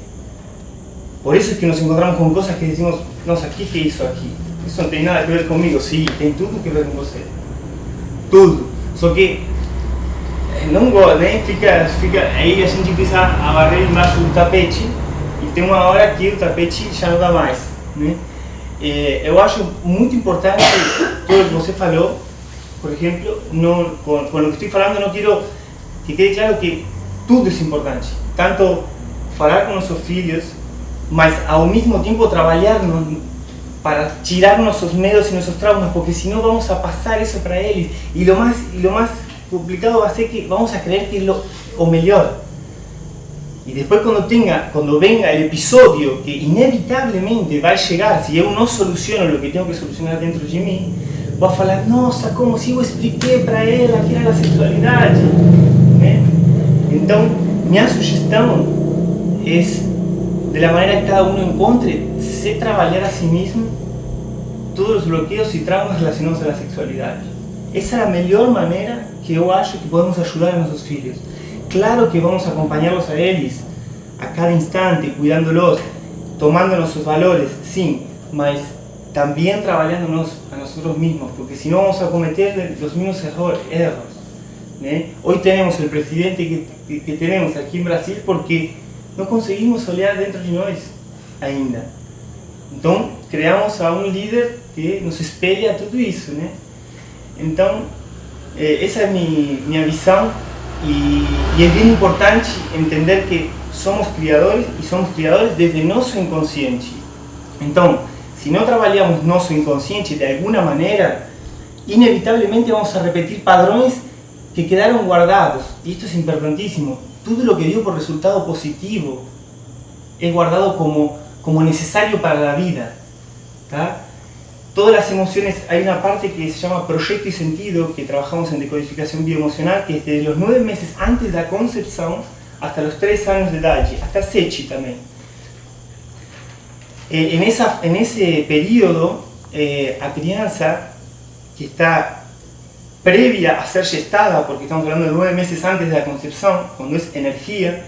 S7: Por eso es que nos encontramos con cosas que decimos, no sé, ¿qué hizo aquí? Eso no tiene nada que ver conmigo. Sí, tem tudo que ver com você. Tudo. Só que não gosta, né? Aí a gente empieza a varrer embaixo do tapete e tem uma hora que o tapete já não dá mais, né? Eu acho muito importante tudo o que você falou. Por exemplo, com o que estou falando, não quero que quede claro que tudo é importante. Tanto falar com nossos filhos, mas ao mesmo tempo trabalhar para tirar nuestros miedos y nuestros traumas, porque si no vamos a pasar eso para ellos y lo más complicado va a ser que vamos a creer que es lo mejor. Y después cuando venga el episodio que inevitablemente va a llegar, si yo no soluciono lo que tengo que solucionar dentro de mí, va a falar, nossa, como si yo expliqué para ella que era la sexualidad, ¿eh? Entonces, mi sugestión es, de la manera que cada uno encuentre, sé trabajar a sí mismo todos los bloqueos y traumas relacionados a la sexualidad. Esa es la mejor manera que yo acho que podemos ayudar a nuestros hijos. Claro que vamos a acompañarlos a ellos a cada instante, cuidándolos, tomándonos sus valores, sí, mas también trabajándonos a nosotros mismos, porque si no vamos a cometer los mismos errores. Hoy tenemos el presidente que tenemos aquí en Brasil porque no conseguimos olhar dentro de nós ainda. Então, criamos a um líder que nos espelha tudo isso, né? Então, essa é minha visão e é bem importante entender que somos criadores e somos criadores desde nosso inconsciente. Então, se não trabalhamos nosso inconsciente de alguma maneira, inevitavelmente vamos a repetir padrões que quedaron guardados, y esto es importantísimo. Todo lo que dio por resultado positivo es guardado como necesario para la vida, ¿tá? Todas las emociones, hay una parte que se llama proyecto y sentido, que trabajamos en decodificación bioemocional, que es desde los 9 meses antes de la concepción hasta los 3 años de edad, hasta Sechi también. En ese periodo, a crianza que está previa a ser gestada, porque estamos hablando de 9 meses antes de la concepción, cuando es energía,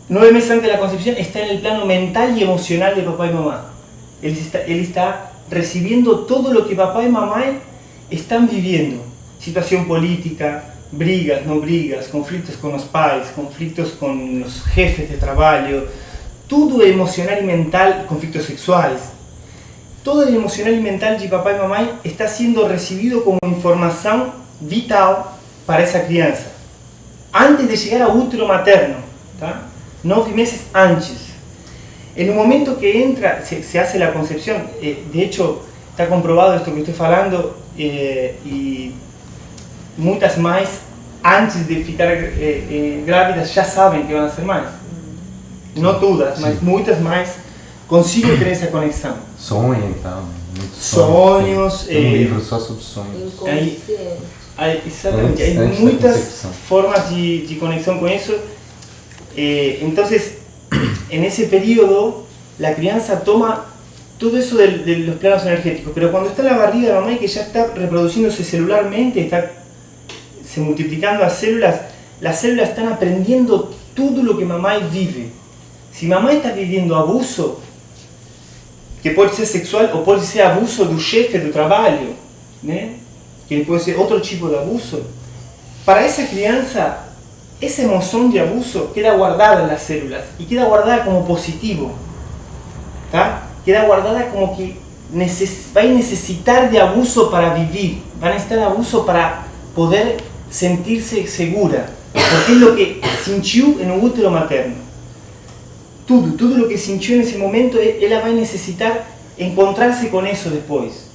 S7: 9 meses antes de la concepción está en el plano mental y emocional de papá y mamá. Él está recibiendo todo lo que papá y mamá están viviendo. Situación política, brigas, no brigas, conflictos con los pais, conflictos con los jefes de trabajo, todo emocional y mental, conflictos sexuales. Todo el emocional y mental de papá y mamá está siendo recibido como información vital para esa crianza. Antes de llegar a útero materno, ¿tá? 9 meses antes. En un momento que entra, se hace la concepción, de hecho está comprobado esto que estoy hablando, y muchas más antes de ficar grávidas ya saben que van a ser más. No todas, mas muchas más consiguen tener esa conexión.
S4: Sonha e tal. Muitos
S7: Sonhos.
S4: Tem livro só sobre sonhos.
S7: Exactamente, hay
S4: Antes da
S7: muchas
S4: concepción.
S7: formas de conexión con eso. Entonces, en ese periodo, la crianza toma todo eso de los planos energéticos, pero cuando está en la barriga de mamá y que ya está reproduciéndose celularmente, está se multiplicando las células están aprendiendo todo lo que mamá vive. Si mamá está viviendo abuso, que puede ser sexual o puede ser abuso do chefe do trabalho, né? Que puede ser otro tipo de abuso, para esa crianza, esa emoción de abuso queda guardada en las células y queda guardada como positivo, ¿tá? Queda guardada como que va a necesitar de abuso para vivir, va a necesitar abuso para poder sentirse segura, porque es lo que sintió en un útero materno. Todo lo que sintió en ese momento, ella va a necesitar encontrarse con eso después,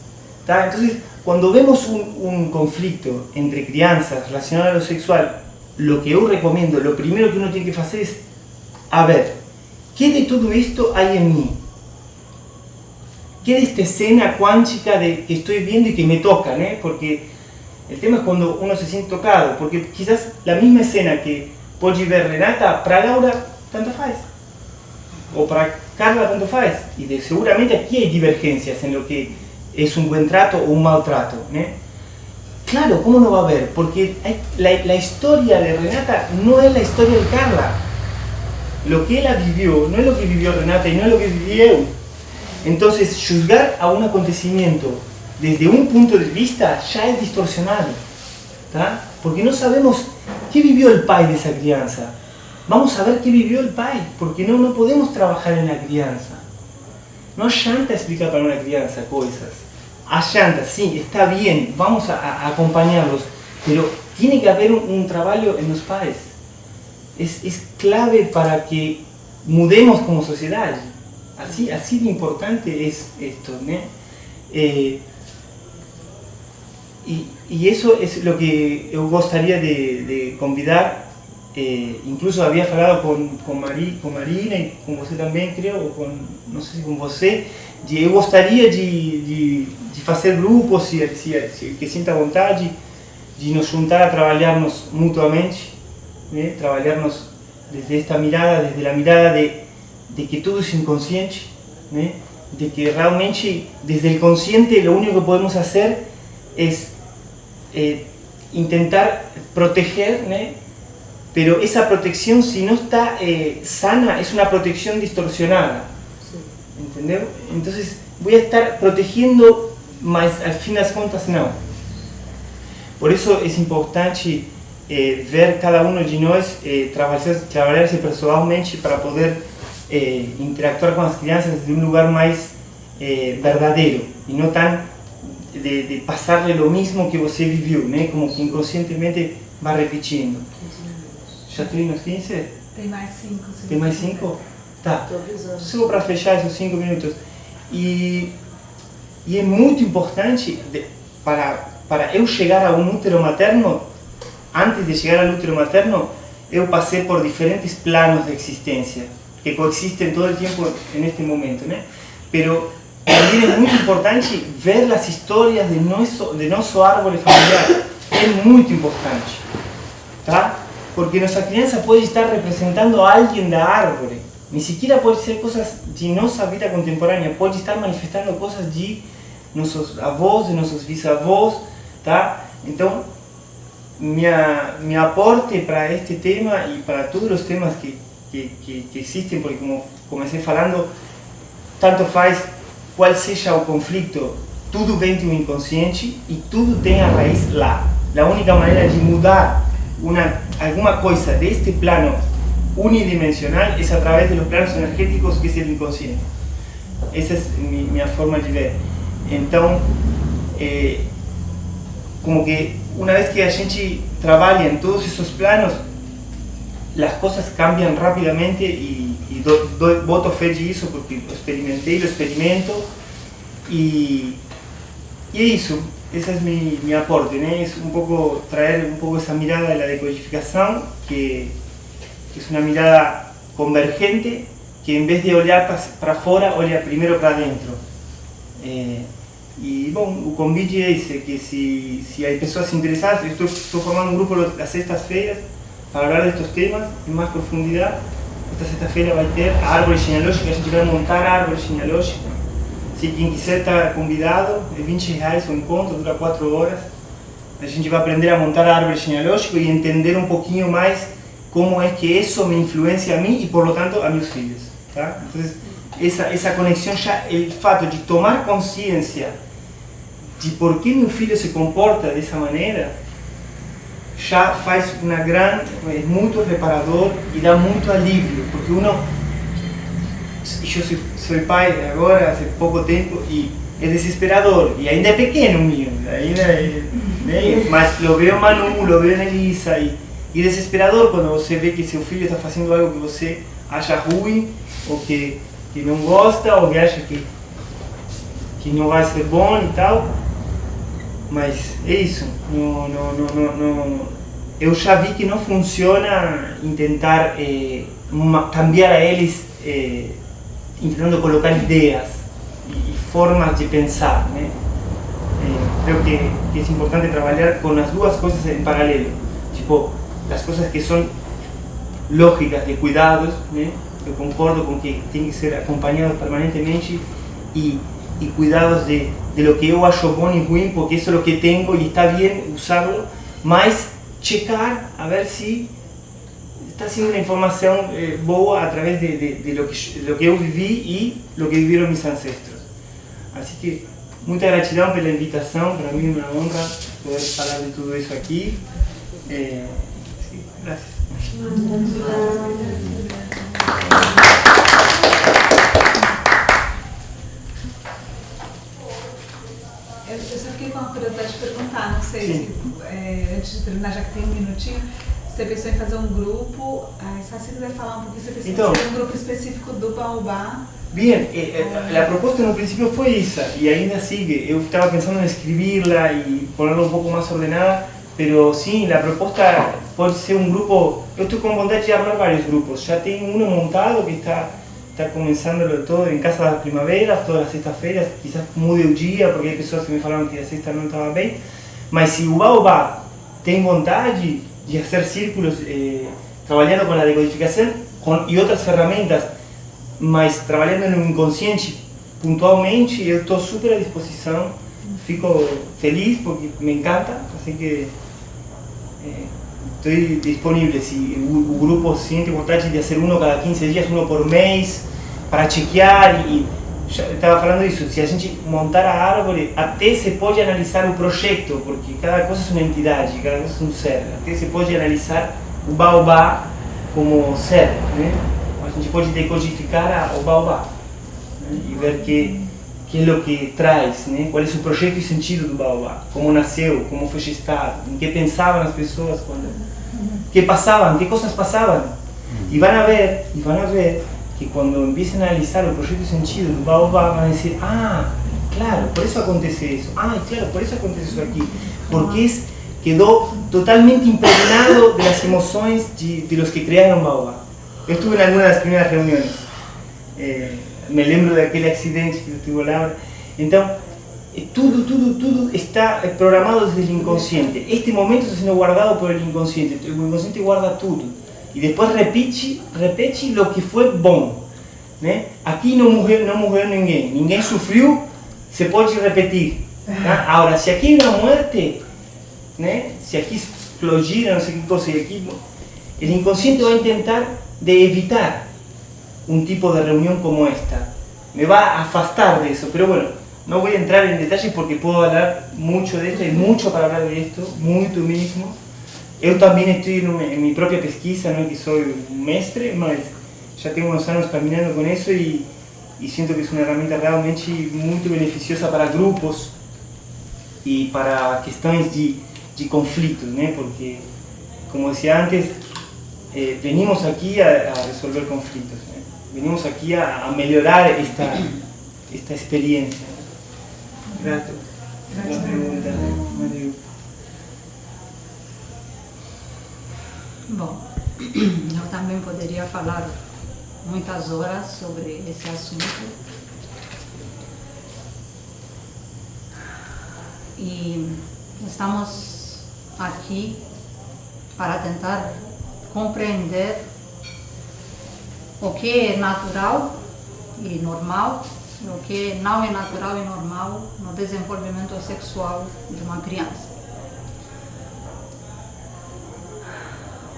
S7: ¿tá? Entonces, cuando vemos un conflicto entre crianzas relacionado a lo sexual, lo que yo recomiendo, lo primero que uno tiene que hacer es, a ver, ¿qué de todo esto hay en mí? ¿Qué de esta escena cuántica que estoy viendo y que me toca, ¿no? Porque el tema es cuando uno se siente tocado, porque quizás la misma escena que puede ver Renata, para Laura, tanto faz. O para Carla, tanto faz. Y seguramente aquí hay divergencias en lo que es un buen trato o un mal trato, ¿no? Claro, ¿cómo no va a haber? Porque la historia de Renata no es la historia de Carla. Lo que ella vivió no es lo que vivió Renata y no es lo que viví yo. Entonces, juzgar a un acontecimiento desde un punto de vista ya es distorsionado, ¿tá? Porque no sabemos qué vivió el pai de esa crianza. Vamos a ver qué vivió el pai, porque no podemos trabajar en la crianza. No allanta explicar para una crianza cosas. Allanta, sí, está bien, vamos a acompañarlos, pero tiene que haber un trabajo en los pais. Es clave para que mudemos como sociedad. Así de importante es esto, ¿no? Y eso es lo que yo gustaría de convidar. Incluso había hablado con Marina y con usted también, creo, o no sé si con usted. Eu gostaria de fazer grupos, se que sinta vontade, de nos juntar a trabalharmos mutuamente, né? Trabalharmos desde esta mirada, desde a mirada de que tudo é inconsciente, né? De que realmente desde o consciente lo único que podemos fazer é intentar proteger, né? pero esa protección, si no está sana, es una protección distorsionada. ¿Entendeu? Entonces voy a estar protegiendo, mas al fin das contas não. Por eso es importante ver cada uno de nós trabalhar-se pessoalmente para poder interactuar com as crianças de um lugar mais verdadeiro e não tão de passar-lhe o mesmo que você viveu, né? Como que inconscientemente vai repetindo. Já tem nos 15?
S1: Tem mais 5.
S7: Tem mais 5? Tá.
S3: Tô avisando.
S7: Só para fechar esses 5 minutos. E é muito importante para eu chegar a um útero materno, antes de chegar ao útero materno, eu passei por diferentes planos de existência que coexistem todo o tempo neste momento, né? Pero también es muy importante ver las historias de nuestro árbol familiar. Es muy importante, ¿tá? Porque nuestra crianza puede estar representando a alguien da árvore. Ni siquiera puede ser cosas de nuestra vida contemporánea, puede estar manifestando cosas de nuestros avós, de nuestros bisavós, tá? Então, mi aporte para este tema y para todos los temas que existen, porque como comencé falando, tanto faz qual seja o conflito, tudo vem de um inconsciente e tudo tem a raiz lá. A única maneira de mudar alguma coisa deste plano unidimensional é através dos planos energéticos, que é o inconsciente. Essa é minha forma de ver. Então, como que uma vez que a gente trabalha em todos esses planos, as coisas cambiam rapidamente e boto fé disso porque experimentei, lo experimento e é isso. Esse é meu aporte, né? É um pouco trazer essa mirada da decodificação, que é uma mirada convergente, que em vez de olhar para fora, olha primeiro para dentro. E bom, o convite é esse, que se há pessoas interessadas, eu estou formando um grupo às sextas-feiras para falar destes temas em mais profundidade. Esta sexta-feira vai ter a árvore genealógica, a gente vai montar a árvore genealógica. Se quem quiser está convidado, é R$20 o encontro, dura 4 horas. A gente vai aprender a montar a árvore genealógica e entender um pouquinho mais como é que isso me influencia a mim e, por lo tanto, a meus filhos. Tá? Então, essa conexão, já o fato de tomar consciência de por que meu filho se comporta dessa maneira, já faz é muito reparador e dá muito alívio, porque eu sou pai agora, há pouco tempo, e é desesperador, e ainda é pequeno o meu, ainda né? Mas lo veo Manu, lo veo Elisa, e desesperador quando você vê que seu filho está fazendo algo que você acha ruim, ou que não gosta, ou que acha que não vai ser bom e tal. Mas é isso, eu já vi que não funciona tentar cambiar a eles, tentando colocar ideias e formas de pensar, né? Creo que é importante trabalhar com as duas coisas em paralelo, tipo, as coisas que são lógicas de cuidados, né? Eu concordo com que tem que ser acompanhado permanentemente e cuidados de lo que eu acho bom e ruim, porque isso é o que tenho e está bem usá-lo, mas checar a ver se está sendo uma informação boa através de lo que eu vivi e lo que viveram meus ancestros. Assim que, muita gratidão pela invitação, para mim é uma honra poder falar de tudo isso aqui. Graças.
S1: Eu só fiquei com a curiosidade de perguntar, não sei
S7: Sim.
S1: se, antes de terminar, já que tem um minutinho, você pensou em fazer um grupo, só se quiser falar um pouquinho, você pensou em fazer um grupo específico do Baobá.
S7: Bien, la propuesta en un principio fue esa y ainda sigue. Yo estaba pensando en escribirla y ponerla un poco más ordenada, pero sí, la propuesta puede ser un grupo. Yo estoy con vontade de armar varios grupos. Ya tengo uno montado que está comenzándolo todo en Casa das Primaveras, todas las sextas-feiras. Quizás mude o dia, porque hay personas que me falaron que la sexta no estaba bien. Mas si o Baobá tem vontade de hacer círculos trabajando con la decodificación y otras ferramentas, mas trabalhando no inconsciente pontualmente, eu estou super à disposição, fico feliz porque me encanta, assim que estoy disponible si o grupo siente vontade de fazer uno cada 15 dias, uno por mês, para chequear e já estava falando isso, se a gente montar a árvore, até se pode analisar o projeto, porque cada coisa é uma entidade, cada coisa é um ser, até se pode analisar o baobá como ser, né? A gente pode decodificar o baobá, né? E ver que é o que traz, né? Qual é o projeto e sentido do baobá, como nasceu, como foi gestado, em que pensavam as pessoas quando, que passavam, que coisas passavam, e vão a ver que quando empiecem a analisar o projeto e sentido do baobá, vão dizer, ah, claro, por isso acontece isso, ah, claro, por isso acontece isso aqui, porque quedou totalmente impregnado das emoções de los que criaram o baobá. Eu estive em alguma das primeiras reuniões, me lembro daquele acidente que eu estive lá, então, tudo está programado desde o inconsciente. Este momento está sendo guardado por el inconsciente. O inconsciente guarda tudo e depois repete o que foi bom, né? Aqui não morreu ninguém sofreu, se pode repetir. Tá? Agora, se aqui não há morte, né? Se aqui explodir, não sei que coisa, aqui, o inconsciente vai tentar de evitar un tipo de reunión como esta. Me va a afastar de eso, pero bueno, no voy a entrar en detalles porque puedo hablar mucho de esto, hay mucho para hablar de esto, muito mismo. Eu también estoy en mi propia pesquisa, no es que soy un mestre, mas ya tengo unos años caminando con eso y siento que es una herramienta realmente muy beneficiosa para grupos y para cuestiones de conflictos, ¿no? Porque, como decía antes, venimos aquí a resolver conflictos, ¿no? Venimos aquí a mejorar esta experiencia. Grato. Una pregunta, Mario.
S8: Bom, eu também poderia falar muitas horas sobre esse assunto. E estamos aqui para tentar compreender o que é natural e normal e o que não é natural e normal no desenvolvimento sexual de uma criança.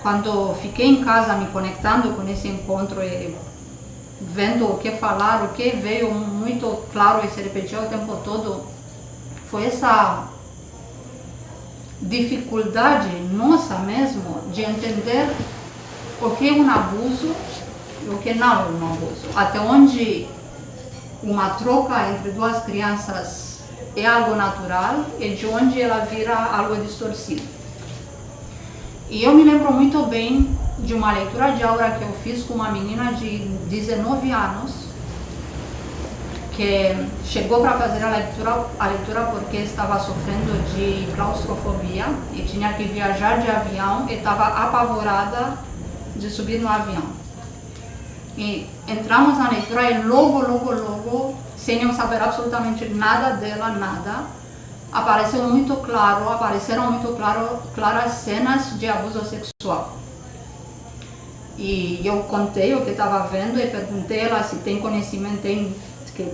S8: Quando fiquei em casa me conectando com esse encontro e vendo o que falar, o que veio muito claro e se repetiu o tempo todo, foi essa dificuldade nossa mesmo de entender o que é um abuso e o que não é um abuso. Até onde uma troca entre duas crianças é algo natural e de onde ela vira algo distorcido. E eu me lembro muito bem de uma leitura de aura que eu fiz com uma menina de 19 anos, que chegou para fazer a leitura porque estava sofrendo de claustrofobia e tinha que viajar de avião e estava apavorada de subir no avião. E entramos na leitura e logo, sem eu saber absolutamente nada dela, apareceram muito claras cenas de abuso sexual. E eu contei o que estava vendo e perguntei ela se tem conhecimento, que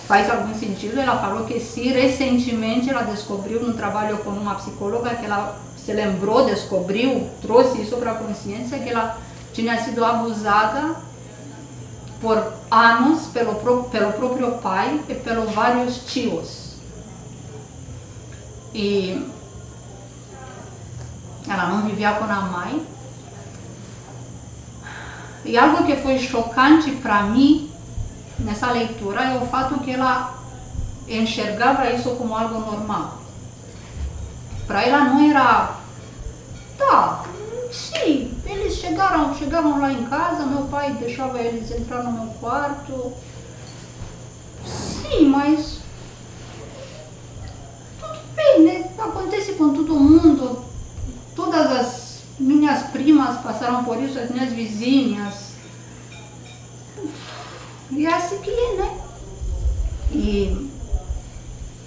S8: faz algum sentido. Ela falou que se recentemente ela descobriu no trabalho com uma psicóloga, que ela se lembrou, descobriu, trouxe isso para a consciência, que ela tinha sido abusada por anos pelo próprio pai e pelos vários tios. E ela não vivia com a mãe. E algo que foi chocante para mim nessa leitura é o fato que ela enxergava isso como algo normal. Para ela não era, sim, eles chegavam lá em casa, meu pai deixava eles entrar no meu quarto, sim, mas tudo bem, né? Acontece com todo mundo, todas as minhas primas passaram por isso, as minhas vizinhas. E é assim que é, né? E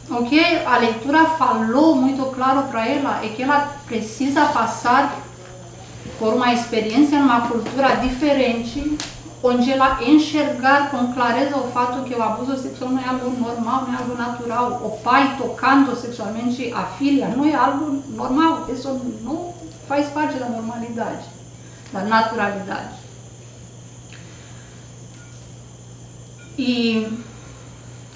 S8: o que a leitura falou muito claro para ela é que ela precisa passar por uma experiência numa cultura diferente, onde ela enxergar com clareza o fato que o abuso sexual não é algo normal, não é algo natural. O pai tocando sexualmente a filha não é algo normal, isso faz parte da normalidade, da naturalidade. E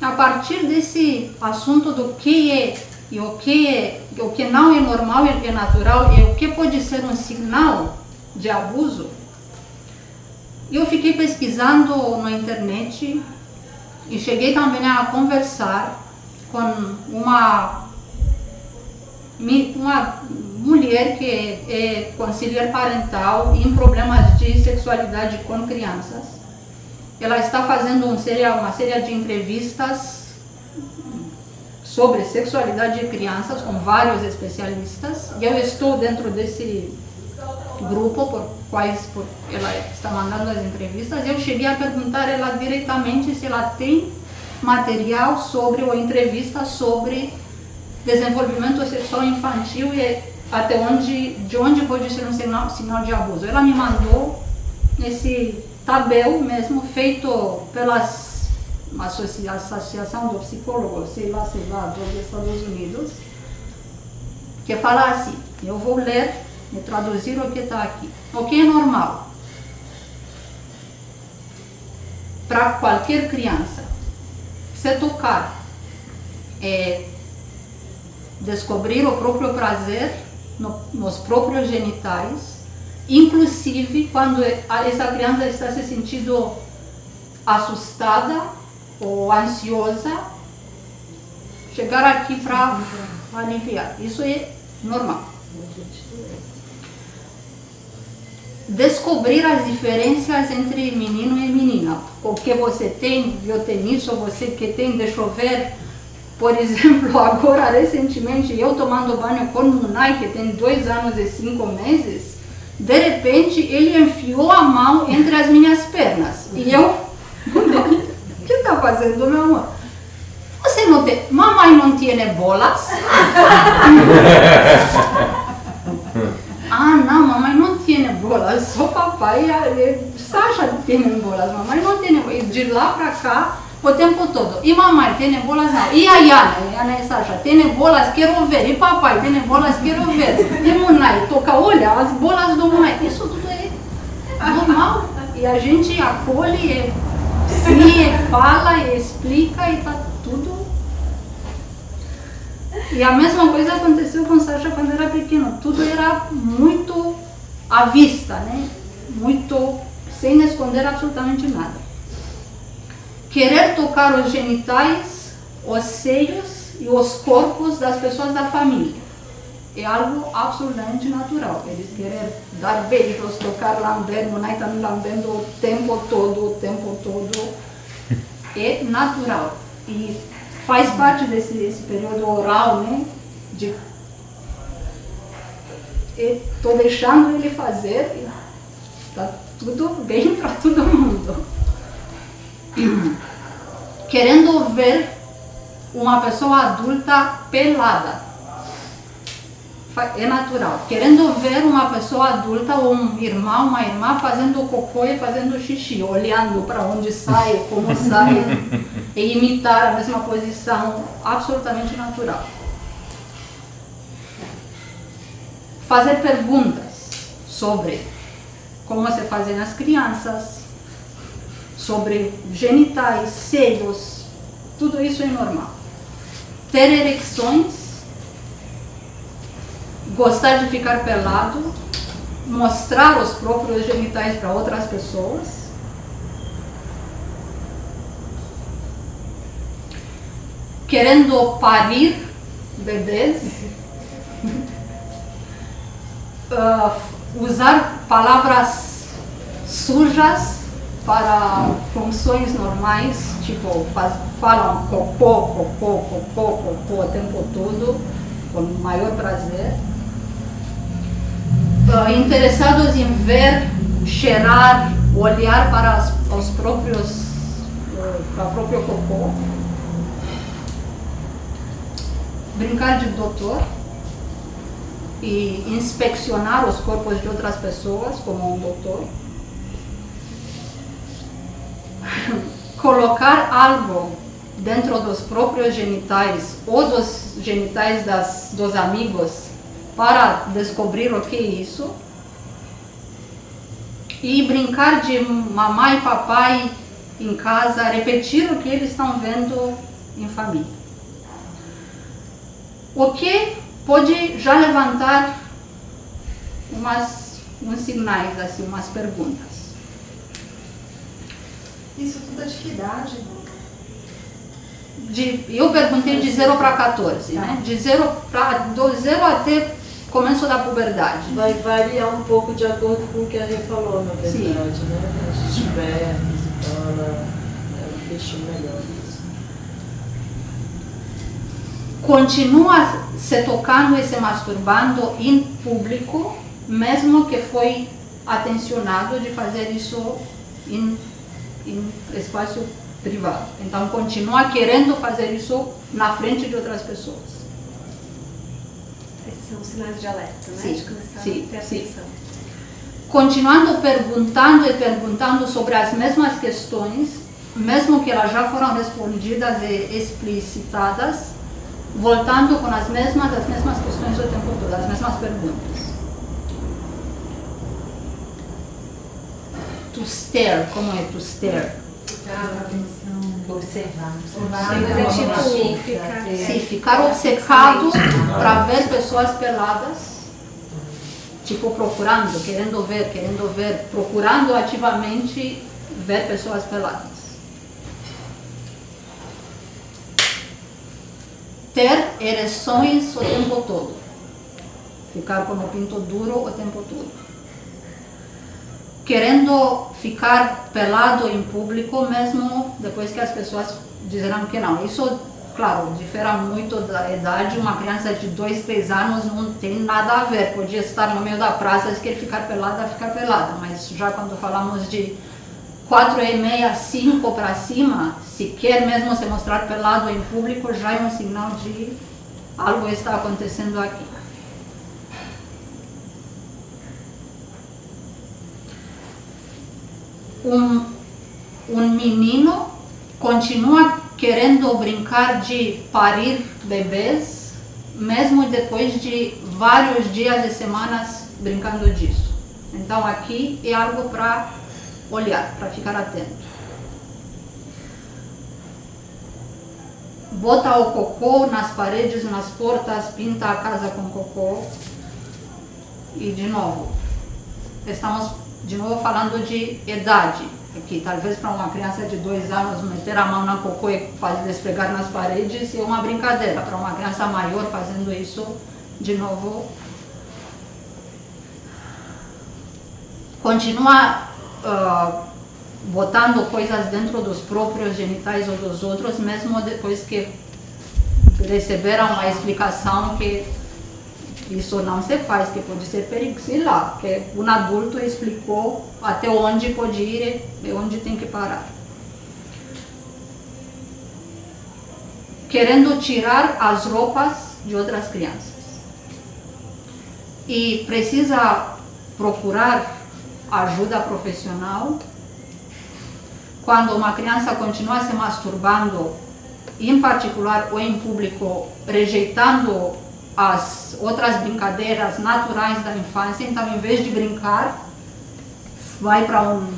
S8: a partir desse assunto do que é e o que não é normal e é natural e o que pode ser um sinal de abuso, eu fiquei pesquisando na internet e cheguei também a conversar com uma mulher que é conselheira parental em problemas de sexualidade com crianças. Ela está fazendo uma série de entrevistas sobre sexualidade de crianças com vários especialistas. E eu estou dentro desse grupo por ela está mandando as entrevistas. Eu cheguei a perguntar ela diretamente se ela tem material sobre ou entrevista sobre desenvolvimento sexual infantil e de onde pode ser um sinal de abuso. Ela me mandou esse tabel mesmo feito pelas Associação de Psicólogos, sei lá, dos Estados Unidos, que fala assim, eu vou ler e traduzir o que está aqui. O que é normal para qualquer criança? Se tocar, descobrir o próprio prazer nos próprios genitais, inclusive quando essa criança está se sentindo assustada ou ansiosa, chegar aqui para aliviar. Isso é normal. Descobrir as diferenças entre menino e menina. O que você tem, eu tenho isso, você que tem, deixa eu ver. Por exemplo, agora, recentemente, eu tomando banho com o Munai, que tem 2 anos e 5 meses, de repente ele enfiou a mão entre as minhas pernas. E eu, o que está fazendo, meu amor? Você não tem, mamãe não tem bolas? Ah, não, mamãe não tem bolas, só papai e Sasha tem bolas, mamãe não tem bolas. De lá para cá, o tempo todo. E mamãe tem bolas não. E a Yana e Sasha tem bolas, quero ver. E papai tem bolas, quero ver. E Munai, toca, olha, as bolas do Munai. Isso tudo é normal. E a gente acolhe, sim, fala, explica e tá tudo. E a mesma coisa aconteceu com Sasha quando era pequeno. Tudo era muito à vista, né? Muito, sem esconder absolutamente nada. Querer tocar os genitais, os seios e os corpos das pessoas da família é algo absolutamente natural. Eles querem dar beijos, tocar, lamber, Munai está me lambendo o tempo todo. É natural. E faz parte desse período oral, né? Estou deixando ele fazer e está tudo bem para todo mundo. Querendo ver uma pessoa adulta pelada. É natural. Querendo ver uma pessoa adulta ou um irmão, uma irmã fazendo cocô e fazendo xixi, olhando para onde sai, como sai, e imitar a mesma posição, absolutamente natural. Fazer perguntas sobre como se fazem as crianças, sobre genitais, seios, tudo isso é normal. Ter ereções, gostar de ficar pelado, mostrar os próprios genitais para outras pessoas, querendo parir bebês, usar palavras sujas para funções normais, tipo, falam cocô o tempo todo, com maior prazer. Interessados em ver, cheirar, olhar para os próprios, para o próprio cocô. Brincar de doutor e inspecionar os corpos de outras pessoas como um doutor. Colocar algo dentro dos próprios genitais ou dos genitais dos amigos para descobrir o que é isso e brincar de mamãe e papai em casa, repetir o que eles estão vendo em família. O que pode já levantar uns sinais, assim, umas perguntas.
S2: Isso tudo é de que idade?
S8: Eu perguntei de 0 para 14, né? Do 0 até começo da puberdade.
S3: Vai variar um pouco de acordo com o que a Rê falou, na verdade,
S8: Sim.
S3: né? A gente tiver, então ela fechou melhor isso.
S8: Continua se tocando e se masturbando em público, mesmo que foi atencionado de fazer isso em espaço privado. Então continua querendo fazer isso na frente de outras pessoas.
S2: Esses são sinais de alerta, né?
S8: Sim,
S2: De começar
S8: sim,
S2: a ter
S8: sim.
S2: atenção.
S8: Continuando perguntando sobre as mesmas questões, mesmo que elas já foram respondidas e explicitadas, voltando com as mesmas questões o tempo todo, as mesmas perguntas. To stare, como é to stare?
S5: Observar.
S2: Mas é tipo ficar...
S8: Sim, ficar obcecado para ver pessoas peladas, tipo procurando, querendo ver, procurando ativamente ver pessoas peladas. Ter ereções o tempo todo, ficar com o pinto duro o tempo todo. Querendo ficar pelado em público, mesmo depois que as pessoas disseram que não. Isso, claro, difere muito da idade. Uma criança de 2, 3 anos não tem nada a ver. Podia estar no meio da praça, se quer ficar pelada, mas já quando falamos de 4,5, 5 para cima, se quer mesmo se mostrar pelado em público, já é um sinal de algo está acontecendo aqui. Um menino continua querendo brincar de parir bebês, mesmo depois de vários dias e semanas brincando disso. Então aqui é algo para olhar, para ficar atento. Bota o cocô nas paredes, nas portas, pinta a casa com cocô. E de novo, estamos de novo falando de idade. Aqui, talvez para uma criança de 2 anos meter a mão na cocô e fazer esfregar nas paredes é uma brincadeira. Para uma criança maior fazendo isso, de novo, continua botando coisas dentro dos próprios genitais ou dos outros, mesmo depois que receberam a explicação que isso não se faz, que pode ser perigoso, sei lá, que um adulto explicou até onde pode ir e onde tem que parar. Querendo tirar as roupas de outras crianças. E precisa procurar ajuda profissional quando uma criança continua se masturbando, em particular ou em público, rejeitando as outras brincadeiras naturais da infância. Então, em vez de brincar, vai para um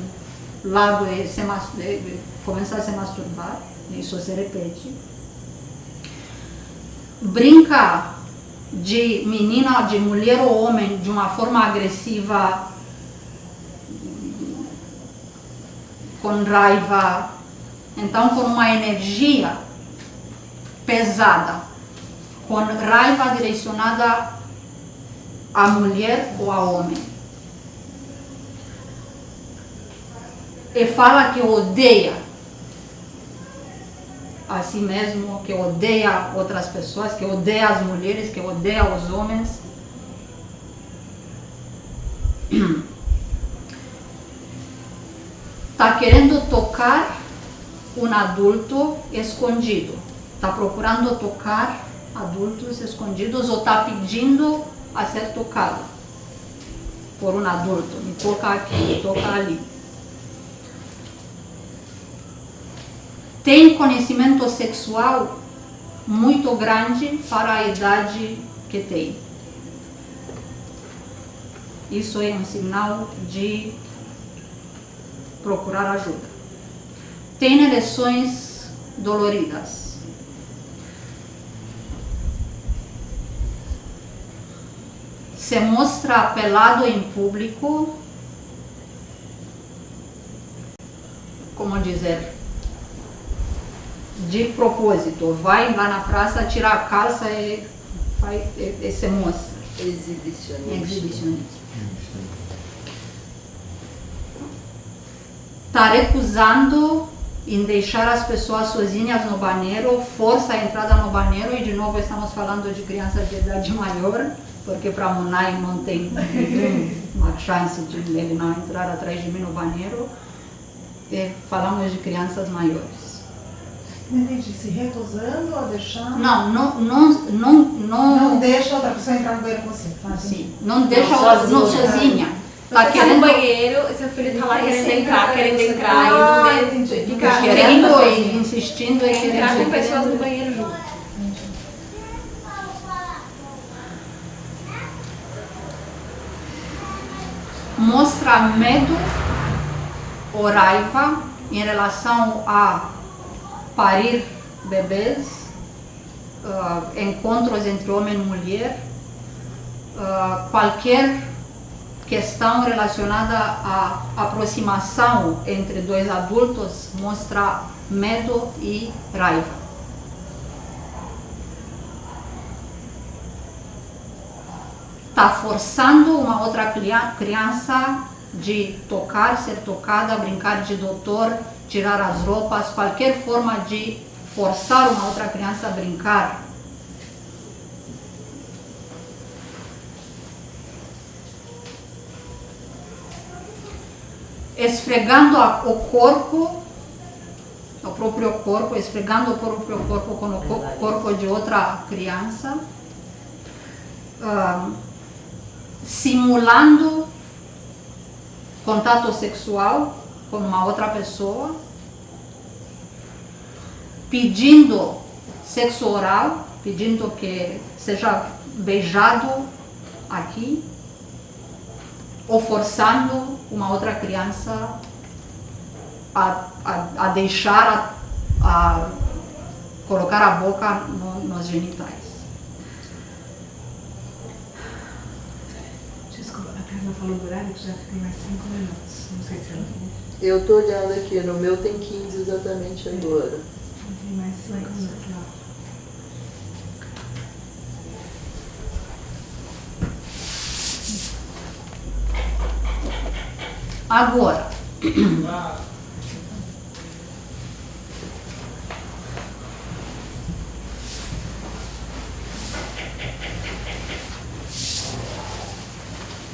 S8: lado e começa a se masturbar. Isso se repete. Brinca de menina, de mulher ou homem de uma forma agressiva, com raiva, então com uma energia pesada, com raiva direcionada à mulher ou ao homem. E fala que odeia a si mesmo, que odeia outras pessoas, que odeia as mulheres, que odeia os homens. Está querendo tocar um adulto escondido. Está procurando tocar adultos escondidos ou está pedindo a ser tocado por um adulto. Me toca aqui, me toca ali. Tem conhecimento sexual muito grande para a idade que tem. isso é um sinal de procurar ajuda. Tem ereções doloridas. Se mostra pelado em público, como dizer, de propósito, vai lá na praça, tira a calça e se mostra. Exibicionismo. Está recusando em deixar as pessoas sozinhas no banheiro, força a entrada no banheiro, e de novo estamos falando de crianças de idade maior, porque para Munay não tem uma chance de ele não entrar atrás de mim no banheiro. E falamos de crianças maiores.
S9: Não entendi, se recusando ou deixando?
S8: Não
S9: deixa outra pessoa entrar no banheiro com você.
S8: Sim, não deixa sozinha.
S2: Tá querendo no banheiro, seu filho tá lá querendo entrar, e não fica
S8: querendo e insistindo em
S2: entrar com pessoas no banheiro junto.
S8: Mostra medo ou raiva em relação a parir bebês, encontros entre homem e mulher, qualquer questão relacionada à aproximação entre dois adultos mostra medo e raiva. Está forçando uma outra criança de tocar, ser tocada, brincar de doutor, tirar as roupas, qualquer forma de forçar uma outra criança a brincar. Esfregando o corpo, o próprio corpo, esfregando o próprio corpo com o corpo de outra criança, simulando contato sexual com uma outra pessoa, pedindo sexo oral, pedindo que seja beijado aqui, ou forçando uma outra criança a deixar, a colocar a boca nos genitais.
S9: Desculpa, a Carla falou do horário que já tem mais 5 minutos. Não sei se ela tem.
S3: Eu estou olhando aqui, no meu tem 15 exatamente agora.
S9: Tem mais 5 minutos lá.
S8: Agora,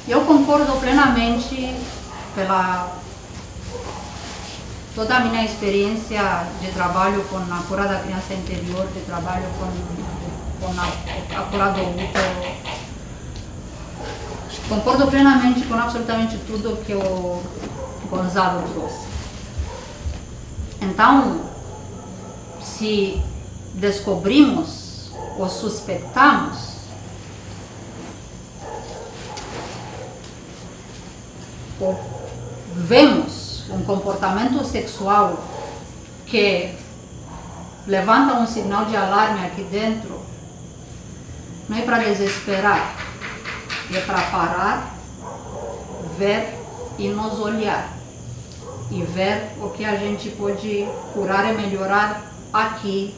S8: eu concordo plenamente pela toda a minha experiência de trabalho com a cura da criança interior, de trabalho com a cura do útero. Concordo plenamente com absolutamente tudo que o Gonzalo trouxe. Então, se descobrimos ou suspeitamos ou vemos um comportamento sexual que levanta um sinal de alarme aqui dentro, não é para desesperar, é para parar, ver e nos olhar e ver o que a gente pode curar e melhorar aqui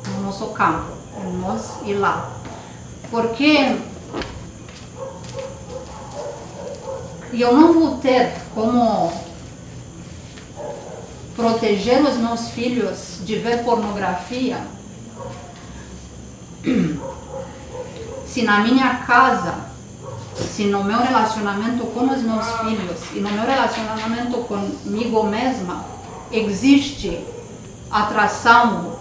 S8: no nosso campo, em nós e lá. Porque eu não vou ter como proteger os meus filhos de ver pornografia se na minha casa, se no meu relacionamento com os meus filhos e no meu relacionamento comigo mesma existe atração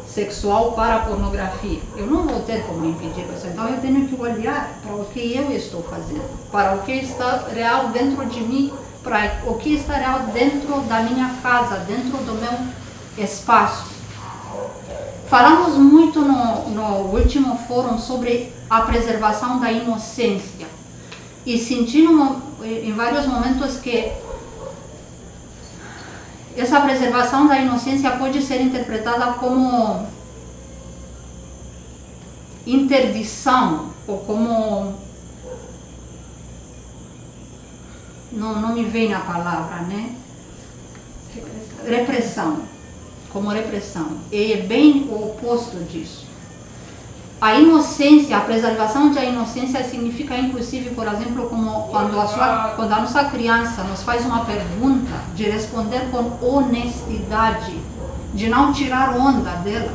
S8: sexual para a pornografia. Eu não vou ter como impedir isso. Então eu tenho que olhar para o que eu estou fazendo, para o que está real dentro de mim, para o que está real dentro da minha casa, dentro do meu espaço. Falamos muito no último fórum sobre a preservação da inocência. e senti em vários momentos que essa preservação da inocência pode ser interpretada como interdição ou como não me vem a palavra, né? Repressão, como repressão. E é bem o oposto disso. A inocência, a preservação da inocência significa, inclusive, por exemplo, como quando a nossa criança nos faz uma pergunta, de responder com honestidade, de não tirar onda dela,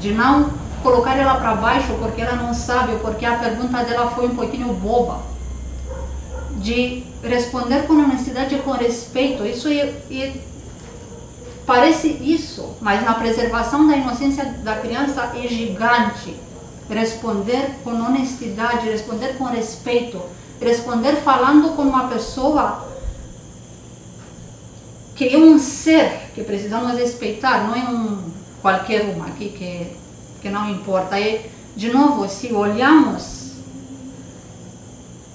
S8: de não colocar ela para baixo porque ela não sabe ou porque a pergunta dela foi um pouquinho boba, de responder com honestidade e com respeito. Isso parece isso, mas na preservação da inocência da criança é gigante. Responder com honestidade, responder com respeito, responder falando com uma pessoa que é um ser que precisamos respeitar, não é qualquer uma aqui que não importa. E, de novo, se olhamos